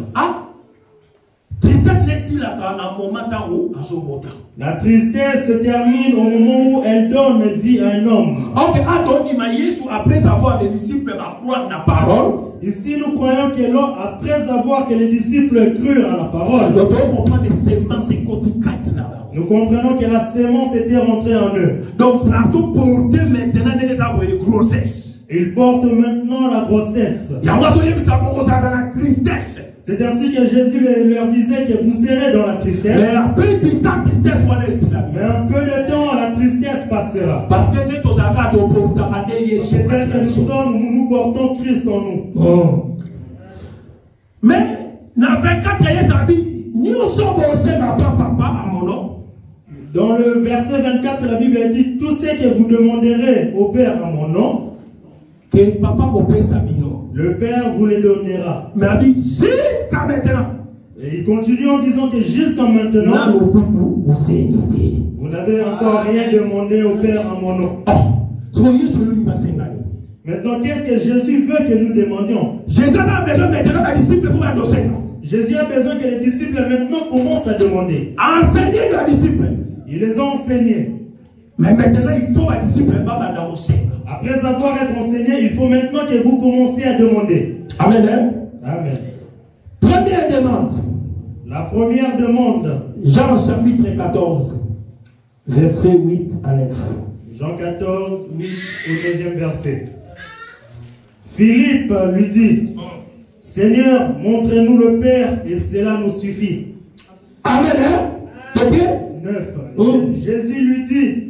[SPEAKER 3] La tristesse se termine au moment où elle donne vie à un homme.
[SPEAKER 2] Après avoir des disciples la parole,
[SPEAKER 3] ici nous croyons que après avoir que les disciples crurent à la parole, nous comprenons que la sémence était rentrée en eux.
[SPEAKER 2] Donc,
[SPEAKER 3] ils portent maintenant la grossesse. C'est ainsi que Jésus leur disait que vous serez dans la tristesse.
[SPEAKER 2] Mais un peu de
[SPEAKER 3] temps, la tristesse passera.
[SPEAKER 2] Parce que
[SPEAKER 3] c'est tel que nous portons Christ en nous.
[SPEAKER 2] Mais,
[SPEAKER 3] dans le verset 24, la Bible dit, tout ce que vous demanderez au Père en mon nom, le Père vous les donnera.
[SPEAKER 2] Mais jusqu'à maintenant.
[SPEAKER 3] Et il continue en disant que jusqu'à maintenant, vous n'avez encore rien demandé au Père en mon nom. Maintenant, qu'est-ce que Jésus veut que nous demandions?
[SPEAKER 2] Jésus a besoin maintenant des disciples pour annoncer.
[SPEAKER 3] Jésus a besoin que les disciples maintenant commencent à demander.
[SPEAKER 2] Enseigner les disciples.
[SPEAKER 3] Il les a enseignés.
[SPEAKER 2] Mais maintenant, il faut les disciples enseigner.
[SPEAKER 3] Après avoir été enseigné, il faut maintenant que vous commenciez à demander.
[SPEAKER 2] Amen.
[SPEAKER 3] Amen.
[SPEAKER 2] Première demande.
[SPEAKER 3] La première demande.
[SPEAKER 2] Jean chapitre 14, verset 8 à 9.
[SPEAKER 3] Jean 14, 8 au 9e verset. Philippe lui dit, Seigneur, montre-nous le Père et cela nous suffit.
[SPEAKER 2] Amen.
[SPEAKER 3] 9. Jésus lui dit,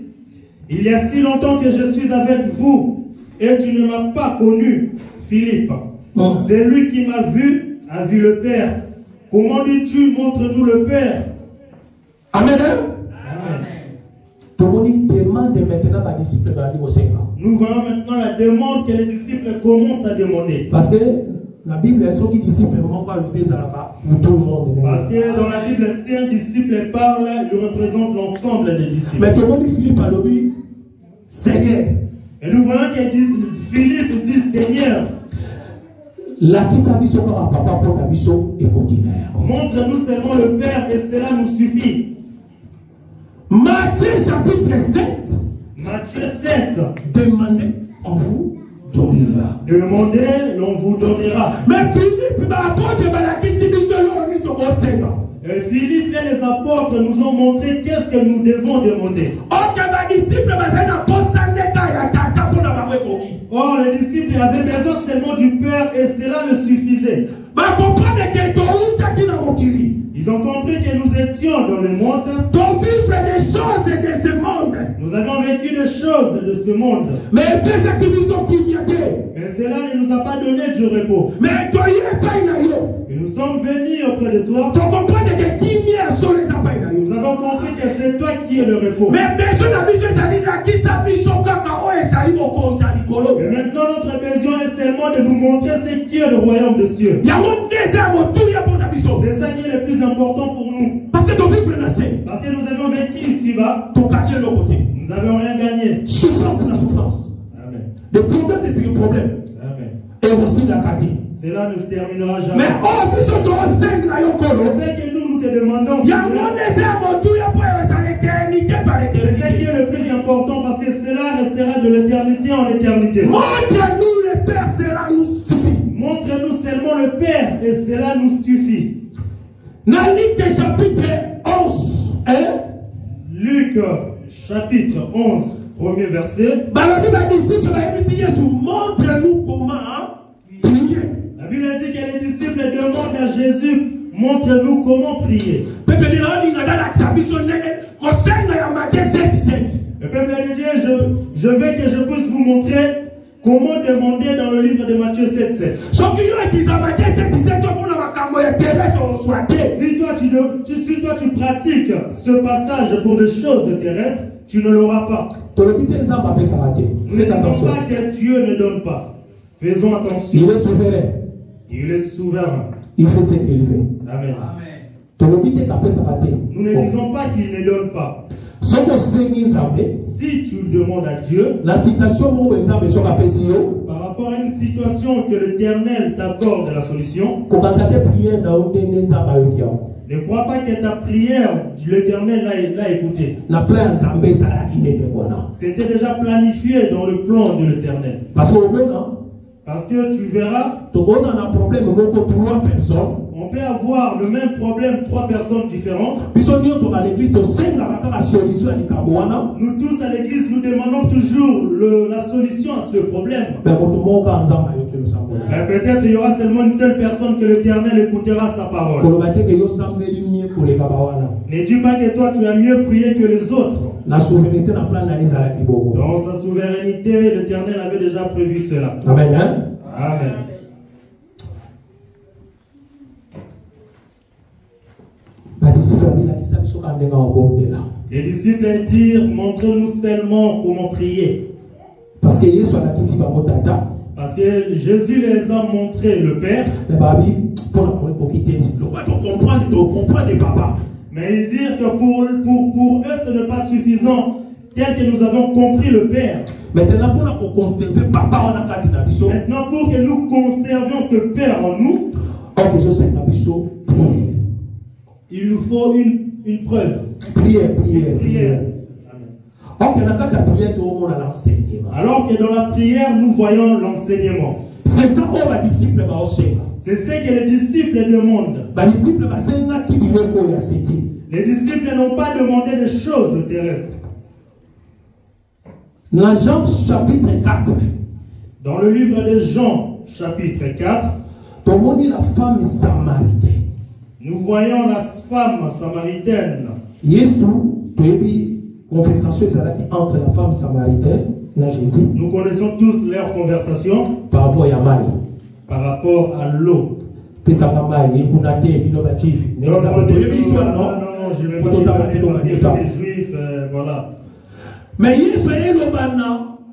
[SPEAKER 3] il y a si longtemps que je suis avec vous et tu ne m'as pas connu, Philippe. C'est lui qui m'a vu, a vu le Père. Comment dis-tu, montre-nous le Père?
[SPEAKER 2] Amen.
[SPEAKER 3] Nous voyons maintenant la demande que les disciples commencent à demander.
[SPEAKER 2] Parce que la Bible est sortie disciples pour tout le monde.
[SPEAKER 3] Parce que dans la Bible, si un disciple parle, il représente l'ensemble des disciples.
[SPEAKER 2] Mais tout le monde dit Philippe a dit Seigneur.
[SPEAKER 3] Et nous voyons que Philippe dit Seigneur.
[SPEAKER 2] Montre-nous
[SPEAKER 3] seulement le Père et cela nous suffit.
[SPEAKER 2] Matthieu chapitre 7.
[SPEAKER 3] Matthieu 7.
[SPEAKER 2] Demandez, on vous donnera.
[SPEAKER 3] Demandez, l'on vous donnera.
[SPEAKER 2] Mais Philippe,
[SPEAKER 3] Philippe et les apôtres nous ont montré qu'est-ce que nous devons demander. Or, les disciples avaient besoin seulement du Père et cela le suffisait. Ils ont compris que nous étions dans le monde. Nous avons vécu des choses de ce monde. Mais cela ne nous a pas donné du repos. Et nous sommes venus auprès de toi. Nous avons compris que c'est toi qui es le repos. Et maintenant notre besoin est seulement de nous montrer ce qui est le royaume de cieux. C'est ça qui est le plus important pour nous. Parce que nous avons vécu ici-bas. Nous n'avons rien gagné.
[SPEAKER 2] Souffrance la souffrance.
[SPEAKER 3] Amen.
[SPEAKER 2] Le problème c'est le problème.
[SPEAKER 3] Amen.
[SPEAKER 2] Et aussi la caté.
[SPEAKER 3] Cela ne se terminera jamais.
[SPEAKER 2] Mais
[SPEAKER 3] c'est ce que nous te demandons. C'est ce qui est le plus important parce que cela restera de l'éternité en éternité.
[SPEAKER 2] Montre-nous le Père, cela nous suffit.
[SPEAKER 3] Montre-nous seulement le Père et cela nous suffit.
[SPEAKER 2] Luc chapitre 11.
[SPEAKER 3] Luc chapitre 11, premier verset.
[SPEAKER 2] Montre-nous comment prier.
[SPEAKER 3] La Bible dit que les disciples demandent à Jésus, montre-nous comment prier. Le peuple de Dieu, je veux que je puisse vous montrer comment demander dans le livre de Matthieu 7:7. Si toi tu pratiques ce passage pour des choses terrestres, tu ne l'auras pas.
[SPEAKER 2] Nous ne disons pas
[SPEAKER 3] que Dieu ne donne pas. Faisons attention.
[SPEAKER 2] Il est souverain.
[SPEAKER 3] Il est souverain.
[SPEAKER 2] Il fait ce qu'il fait.
[SPEAKER 3] Amen. Nous ne disons pas qu'il ne donne pas. Si tu demandes à Dieu,
[SPEAKER 2] la citation
[SPEAKER 3] par rapport à une situation que l'Éternel t'accorde la solution, ne crois pas que ta prière, l'Éternel l'a écoutée. C'était déjà planifié dans le plan de l'Éternel. Parce que tu verras, on peut avoir le même problème, 3 personnes différentes. Nous tous à l'église, nous demandons toujours la solution à ce problème. Mais peut-être il y aura seulement une seule personne que l'Éternel écoutera sa parole. Ne dis pas que toi tu as mieux prié que les autres. Dans sa souveraineté, l'Éternel avait déjà prévu cela.
[SPEAKER 2] Amen. Hein?
[SPEAKER 3] Amen. Les disciples disent, montre-nous seulement comment prier.
[SPEAKER 2] Parce que
[SPEAKER 3] Jésus les a montré le Père. Mais ils disent que pour eux ce n'est pas suffisant. Tel que nous avons compris le Père.
[SPEAKER 2] Maintenant pour
[SPEAKER 3] que nous conservions ce Père en nous, il nous faut une preuve.
[SPEAKER 2] Prière.
[SPEAKER 3] Alors que dans la prière, nous voyons l'enseignement.
[SPEAKER 2] C'est ça
[SPEAKER 3] C'est ce que les disciples demandent. Les disciples n'ont pas demandé des choses terrestres.
[SPEAKER 2] Dans Jean chapitre 4.
[SPEAKER 3] Dans le livre de Jean chapitre 4.
[SPEAKER 2] La femme samaritaine.
[SPEAKER 3] Nous voyons la femme samaritaine.
[SPEAKER 2] Conversation entre la femme samaritaine et Jésus.
[SPEAKER 3] Nous connaissons tous leur conversation
[SPEAKER 2] par rapport à Maï.
[SPEAKER 3] Par rapport à l'eau.
[SPEAKER 2] Non, je
[SPEAKER 3] ne vais pas dire les Juifs, voilà.
[SPEAKER 2] Mais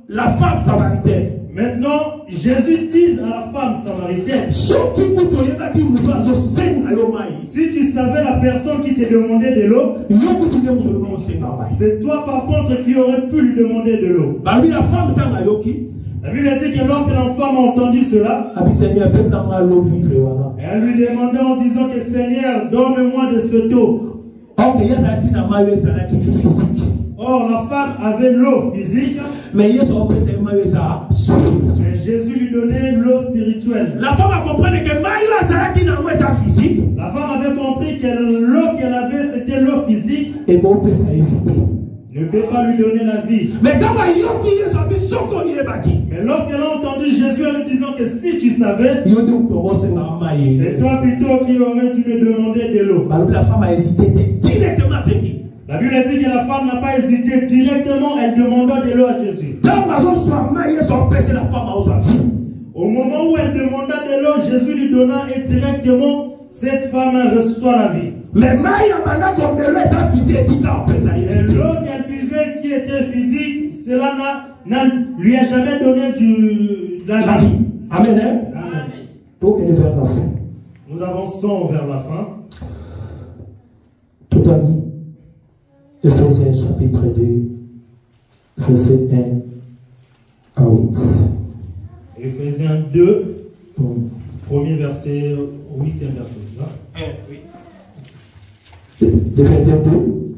[SPEAKER 2] la femme samaritaine.
[SPEAKER 3] Maintenant, Jésus dit à la femme samaritaine, si tu savais la personne qui t'a demandé de l'eau, c'est toi par contre qui aurais pu lui demander de l'eau. La Bible dit que lorsque la femme a entendu cela, elle lui demandait en disant que Seigneur, donne-moi de cette eau.
[SPEAKER 2] Or, il y a ça qui physique.
[SPEAKER 3] Or, la femme avait l'eau physique,
[SPEAKER 2] Mais
[SPEAKER 3] Jésus lui donnait l'eau spirituelle.
[SPEAKER 2] la femme a compris que physique.
[SPEAKER 3] La femme avait compris que l'eau qu'elle avait, c'était l'eau physique.
[SPEAKER 2] Et bon, peut s'éviter.
[SPEAKER 3] Ne peut pas lui donner la vie.
[SPEAKER 2] Mais quand il
[SPEAKER 3] Mais lorsqu'elle a entendu Jésus en lui disant que si tu savais,
[SPEAKER 2] y a
[SPEAKER 3] c'est toi plutôt qui aurais dû me demander de l'eau.
[SPEAKER 2] la femme a hésité directement.
[SPEAKER 3] La Bible dit que la femme n'a pas hésité directement, elle demanda de l'eau à Jésus. Au moment où elle demanda de l'eau, Jésus lui donna et directement, cette femme reçoit la vie.
[SPEAKER 2] Mais
[SPEAKER 3] l'eau qu'elle buvait qui était physique, cela ne lui a jamais donné la vie.
[SPEAKER 2] Amen.
[SPEAKER 3] Amen.
[SPEAKER 2] Donc, elle est vers la fin.
[SPEAKER 3] Nous avançons vers la fin.
[SPEAKER 2] Tout a dit, Ephésiens chapitre 2, verset 1 à 8.
[SPEAKER 3] Ephésiens 2, premier verset, 8e verset.
[SPEAKER 2] Ephésiens 2.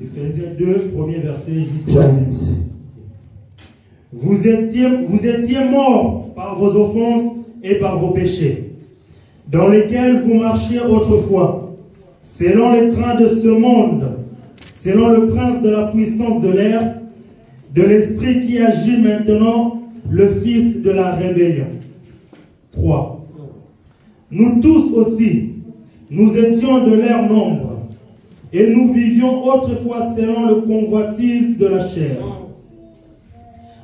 [SPEAKER 3] Ephésiens 2, premier verset jusqu'au
[SPEAKER 2] 8.
[SPEAKER 3] Vous étiez morts par vos offenses et par vos péchés, dans lesquels vous marchiez autrefois, selon les trains de ce monde, selon le prince de la puissance de l'air, de l'esprit qui agit maintenant, le fils de la rébellion. 3. Nous tous aussi, nous étions de leur nombre, et nous vivions autrefois selon le convoitise de la chair,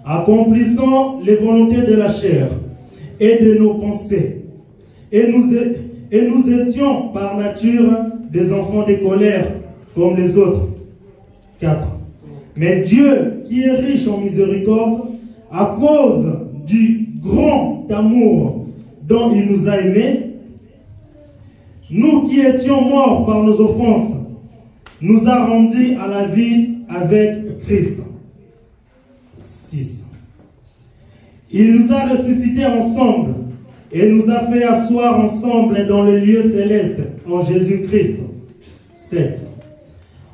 [SPEAKER 3] accomplissant les volontés de la chair et de nos pensées. Et nous étions par nature des enfants de colère comme les autres. 4. Mais Dieu, qui est riche en miséricorde, à cause du grand amour dont il nous a aimés, nous qui étions morts par nos offenses, nous a rendus à la vie avec Christ. 6. Il nous a ressuscités ensemble et nous a fait asseoir ensemble dans les lieux célestes en Jésus-Christ. 7.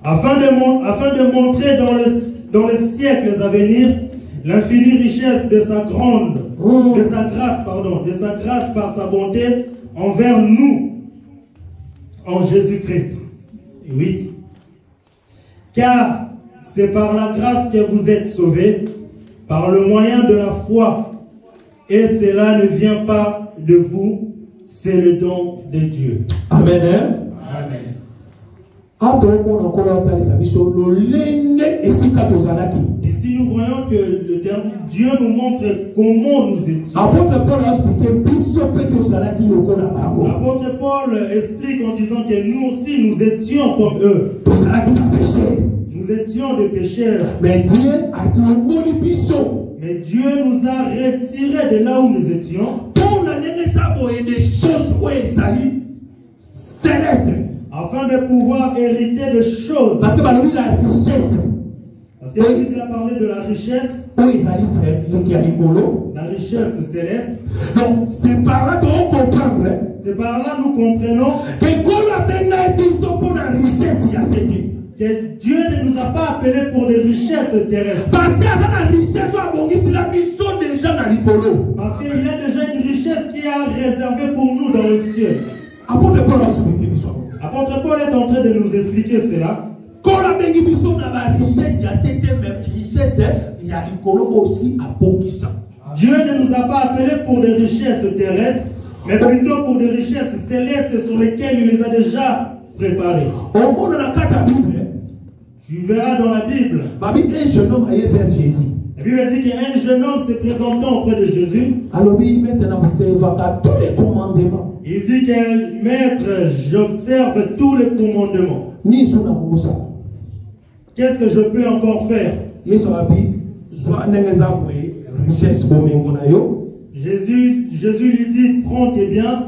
[SPEAKER 3] Afin de montrer dans les siècles à venir l'infinie richesse de sa grâce par sa bonté envers nous en Jésus-Christ. 8. Car c'est par la grâce que vous êtes sauvés, par le moyen de la foi, et cela ne vient pas de vous, c'est le don de Dieu.
[SPEAKER 2] Amen.
[SPEAKER 3] Amen. Ici nous voyons que Dieu nous montre comment nous étions. L'apôtre Paul explique en disant que nous aussi nous étions comme eux. Nous étions des pécheurs. Mais Dieu nous a retirés de là où nous étions. Afin de pouvoir hériter de choses. Parce que la richesse. Parce que la Bible a parlé de la richesse. La richesse céleste.
[SPEAKER 2] Donc c'est par là qu'on comprend.
[SPEAKER 3] C'est par là nous comprenons que Dieu ne nous a pas appelés pour des richesses terrestres. Parce qu'il y a déjà une richesse qui est réservée pour nous dans le ciel. Apôtre Paul est en train de nous expliquer cela. Dieu ne nous a pas appelés pour des richesses terrestres, mais plutôt pour des richesses célestes sur lesquelles il les a déjà préparées. Tu verras dans la Bible.
[SPEAKER 2] Un jeune homme allait vers Jésus.
[SPEAKER 3] La Bible dit qu'un jeune homme se présentant auprès de Jésus.
[SPEAKER 2] Alors maintenant observe tous les commandements.
[SPEAKER 3] Il dit que maître, j'observe tous les commandements. Qu'est-ce que je peux encore faire? Jésus lui dit, prends tes biens,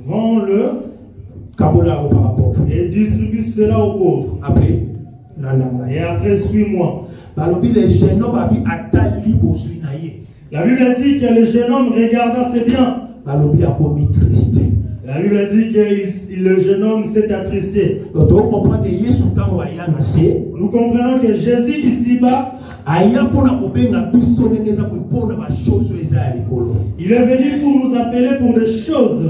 [SPEAKER 3] vends-le et distribue cela aux pauvres. Et après, suis-moi. La Bible dit que le jeune homme regarda ses biens. La La Bible dit que le jeune homme s'est attristé.
[SPEAKER 2] Donc, on comprend que Yesu tango aya na se.
[SPEAKER 3] Nous comprenons que Jésus ici-bas,
[SPEAKER 2] Aya pona kobenga biso neza ko pona ba chose eza ya likolo.
[SPEAKER 3] il est venu pour nous appeler pour des choses.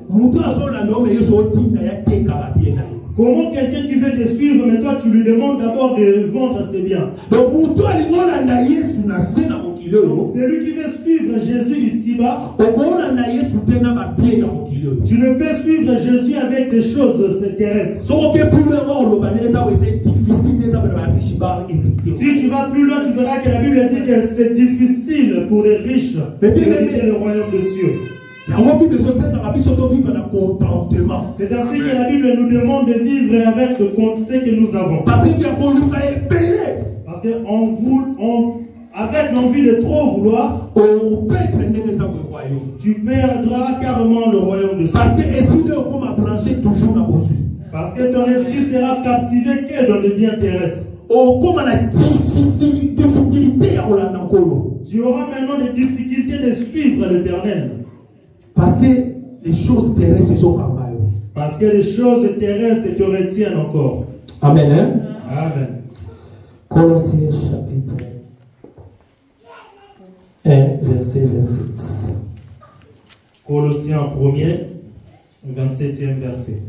[SPEAKER 2] Mutu azolanda me Yesu otinda ya teka ba bien na ye.
[SPEAKER 3] Comment quelqu'un qui veut te suivre, mais toi tu lui demandes d'abord de vendre ses biens.
[SPEAKER 2] Donc, mutu alingolanda Yesu na se na mokilo.
[SPEAKER 3] Celui qui veut suivre Jésus ici-bas,
[SPEAKER 2] Okolanda Yesu tena ba bien na mokilo.
[SPEAKER 3] tu ne peux suivre Jésus avec des choses terrestres.
[SPEAKER 2] So que plus loin on lo baneza c'est difficile neza ba riche ba hériter.
[SPEAKER 3] Si tu vas plus loin, tu verras que la Bible dit que c'est difficile pour les riches d'hériter le royaume des cieux. C'est ainsi que la Bible nous demande de vivre avec ce que nous avons. Parce qu'avec l'envie de trop vouloir, tu perdras carrément le royaume de Dieu. Parce que ton esprit sera captivé que dans les biens terrestres. Tu auras maintenant des difficultés de suivre l'Éternel.
[SPEAKER 2] Parce que les choses terrestres sont comme ça.
[SPEAKER 3] Parce que les choses terrestres te retiennent encore.
[SPEAKER 2] Amen. Hein?
[SPEAKER 3] Amen.
[SPEAKER 2] Colossiens chapitre 1, verset 27.
[SPEAKER 3] Colossiens 1er, 27e verset.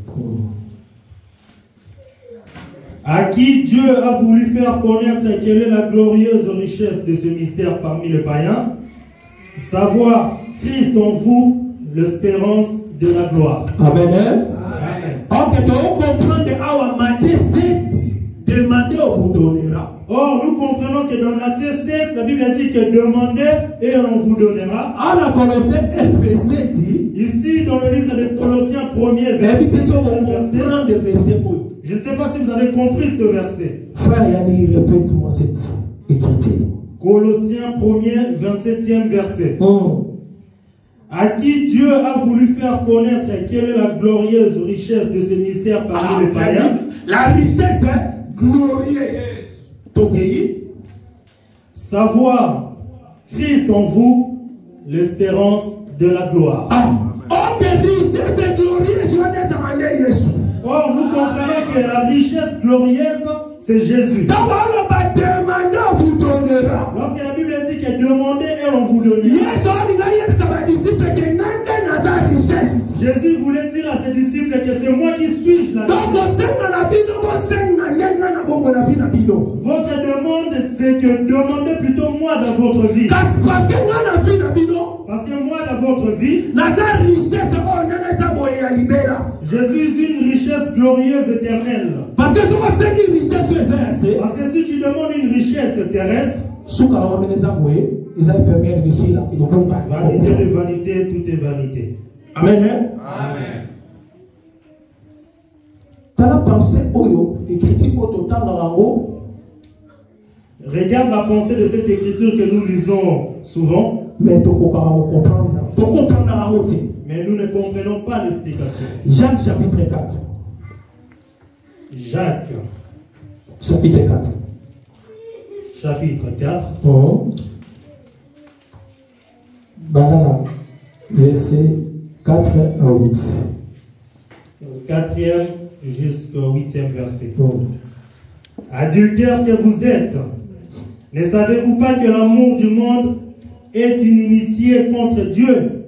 [SPEAKER 3] À qui Dieu a voulu faire connaître quelle est la glorieuse richesse de ce mystère parmi les païens, savoir Christ en vous, l'espérance de la gloire.
[SPEAKER 2] Amen.
[SPEAKER 3] Amen.
[SPEAKER 2] Ok, tu comprends que our Matthieu 7, demandez, on vous donnera.
[SPEAKER 3] Or, nous comprenons que dans Matthieu 7, la Bible dit que demandez et on vous donnera.
[SPEAKER 2] Alors, Colossiens 1, verset 10.
[SPEAKER 3] Ici, dans le livre de Colossiens 1er, verset. Je ne sais pas si vous avez compris ce verset.
[SPEAKER 2] Frère Yanni, répète-moi cette écriture.
[SPEAKER 3] Colossiens 1er, 27e verset. À qui Dieu a voulu faire connaître quelle est la glorieuse richesse de ce mystère parmi les païens.
[SPEAKER 2] La richesse glorieuse.
[SPEAKER 3] Savoir Christ en vous, l'espérance de la gloire. Or, nous comprenons que la richesse glorieuse, c'est Jésus. Lorsque la Bible dit que demandez et on vous donne. Jésus voulait dire à ses disciples que c'est moi qui suis la richesse. Votre demande, c'est que demandez plutôt moi dans votre vie. Parce que moi dans votre vie, je suis une richesse glorieuse éternelle. Parce que si tu demandes une richesse terrestre, vanité de vanité, tout est vanité.
[SPEAKER 2] Amen.
[SPEAKER 3] Amen. Regarde la pensée de cette écriture que nous lisons souvent. Mais nous ne comprenons pas l'explication.
[SPEAKER 2] Jacques chapitre 4.
[SPEAKER 3] Jacques
[SPEAKER 2] chapitre 4.
[SPEAKER 3] Chapitre 4.
[SPEAKER 2] Verset 4 à 8.
[SPEAKER 3] 4e jusqu'au 8e verset. Adultères que vous êtes, ne savez-vous pas que l'amour du monde est une inimitié contre Dieu?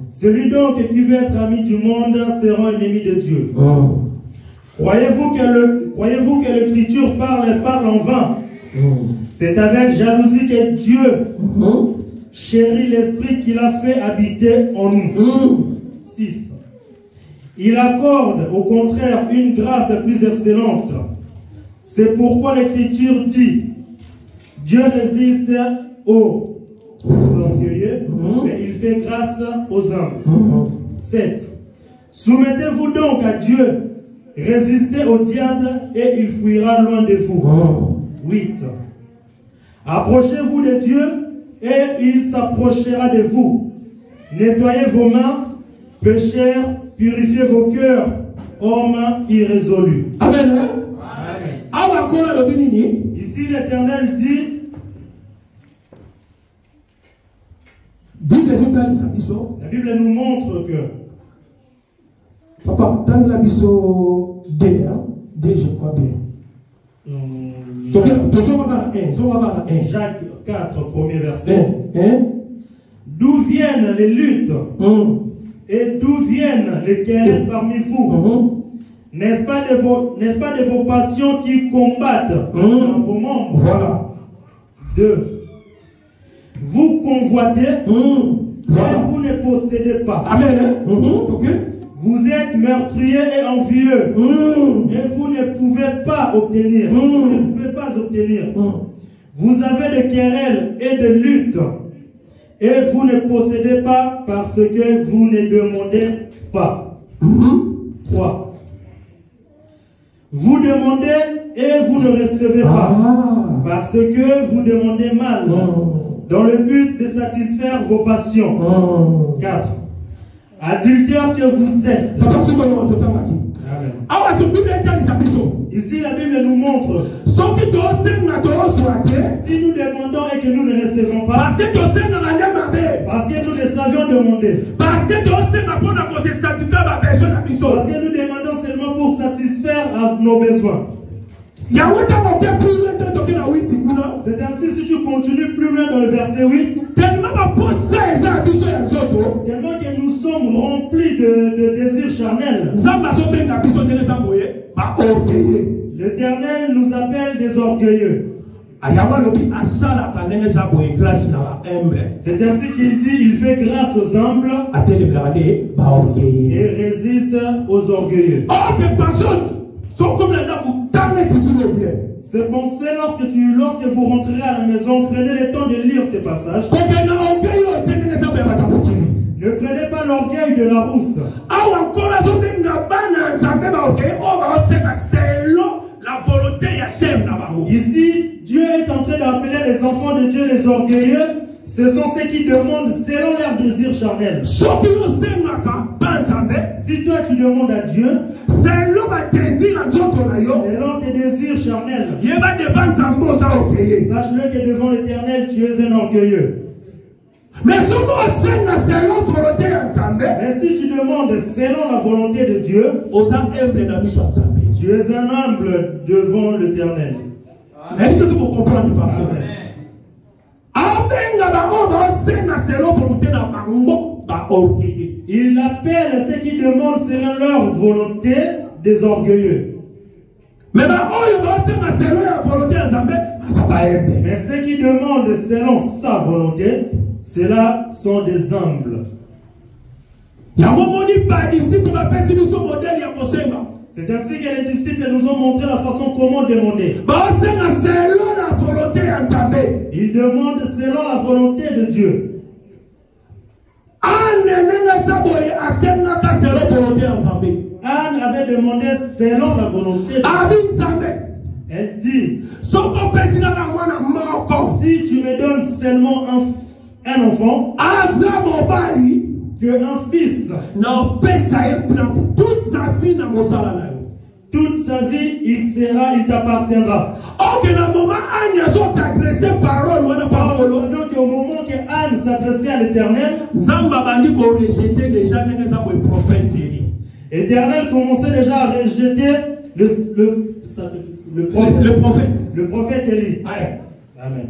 [SPEAKER 3] Celui donc qui veut être ami du monde sera ennemi de Dieu. Croyez-vous que l'écriture parle en vain? C'est avec jalousie que Dieu chérit l'esprit qu'il a fait habiter en nous. 6. Il accorde au contraire une grâce plus excellente. C'est pourquoi l'écriture dit: Dieu résiste aux orgueilleux, mais il fait grâce aux humbles. 7. Soumettez-vous donc à Dieu, résistez au diable et il fuira loin de vous. 8. Approchez-vous de Dieu et il s'approchera de vous. Nettoyez vos mains, pécheurs, purifiez vos cœurs, hommes irrésolus.
[SPEAKER 2] Amen.
[SPEAKER 3] Amen. Ici l'Éternel dit, la Bible nous montre que
[SPEAKER 2] Papa, dans la biso 2, je crois bien.
[SPEAKER 3] Jacques 4, premier verset. D'où viennent les luttes et d'où viennent les querelles parmi vous? N'est-ce pas de vos passions qui combattent dans vos membres?
[SPEAKER 2] Voilà.
[SPEAKER 3] 2. Vous convoitez, mais vous ne possédez pas.
[SPEAKER 2] Amen.
[SPEAKER 3] Vous êtes meurtriers et envieux, et vous ne pouvez pas obtenir. Vous ne pouvez pas obtenir. Vous avez de querelles et de luttes, et vous ne possédez pas parce que vous ne demandez pas. 3. Vous demandez et vous ne recevez pas, parce que vous demandez mal, dans le but de satisfaire vos passions. 4. Adultère que vous êtes. Ici la Bible nous montre, si nous demandons et que nous ne recevons pas, parce que nous ne savions demander, parce que nous demandons seulement pour satisfaire à nos besoins. C'est ainsi, si tu continues plus loin dans le verset 8, tellement que nous sommes remplis de désirs charnels, l'Éternel nous appelle des orgueilleux. C'est ainsi qu'il dit, il fait grâce aux humbles et résiste aux orgueilleux. Ces pensées, lorsque vous rentrerez à la maison, prenez le temps de lire ces passages. Ne prenez pas l'orgueil de la rousse. Ici, Dieu est en train d'appeler les enfants de Dieu les orgueilleux. Ce sont ceux qui demandent selon leur désir charnel. Si toi tu demandes à Dieu, selon tes désirs charnels, sache-le que devant l'Éternel, tu es un orgueilleux. Mais si tu demandes selon la volonté de Dieu, tu es un humble devant l'Éternel.
[SPEAKER 2] Est-ce que vous comprenez pas ça?
[SPEAKER 3] Il appelle ceux qui demandent selon leur volonté des orgueilleux. Mais ceux qui demandent selon sa volonté, ceux-là sont des humbles. C'est ainsi que les disciples nous ont montré la façon comment demander. Ils demandent selon la volonté de Dieu. Anne avait demandé selon la volonté de Dieu. Elle dit, si tu me donnes seulement un enfant, que un fils, toute sa vie, il t'appartiendra. Qu'au moment que Anne s'adressait à l'Éternel, l'Éternel commençait déjà à rejeter le prophète Élie. Amen.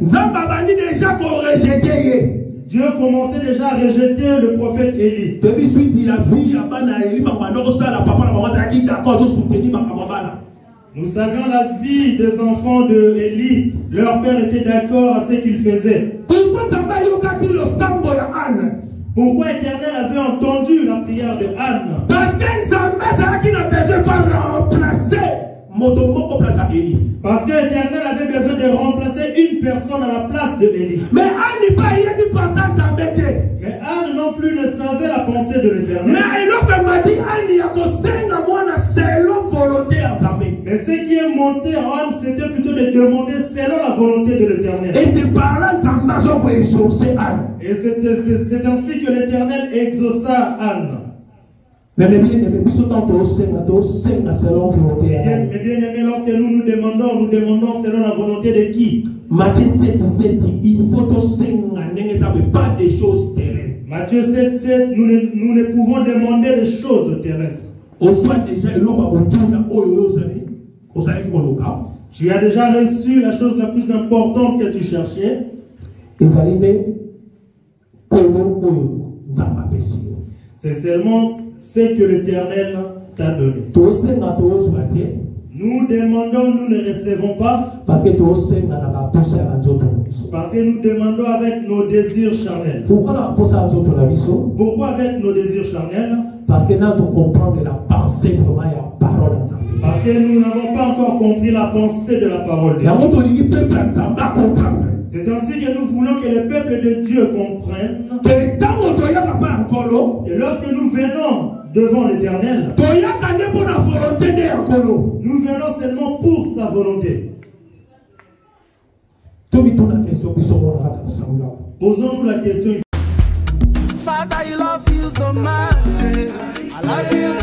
[SPEAKER 3] Dieu commençait déjà à rejeter le prophète Élie. Nous savions la vie des enfants de Élie. Leur père était d'accord à ce qu'il faisait. Pourquoi l'Éternel avait entendu la prière de Anne? Parce que l'Éternel avait besoin de remplacer une personne à la place de Élie. Mais Anne non plus ne savait la pensée de l'Éternel. Mais ce qui est monté en Anne, c'était plutôt de demander selon la volonté de l'Éternel. Et c'est ainsi que l'Éternel exauça Anne. Mais bien aimé, lorsque nous demandons selon la volonté de qui?
[SPEAKER 2] Matthieu 7,7, il faut pas des choses terrestres.
[SPEAKER 3] Matthieu 7,7, nous ne pouvons demander des choses terrestres. Tu as déjà reçu la chose la plus importante que tu cherchais. C'est seulement ce que l'Éternel t'a donné. Nous demandons, nous ne recevons pas. Parce que nous demandons avec nos désirs charnels. Pourquoi avec nos désirs charnels?
[SPEAKER 2] Parce que nous comprenons la pensée vraiment et la parole en Zambie.
[SPEAKER 3] Parce que nous n'avons pas encore compris la pensée de la parole de Dieu. C'est ainsi que nous voulons que le peuple de Dieu comprenne que lorsque nous venons devant l'Éternel, nous venons seulement pour sa volonté. Posons-nous la question.
[SPEAKER 1] Father, you love you so much. I love you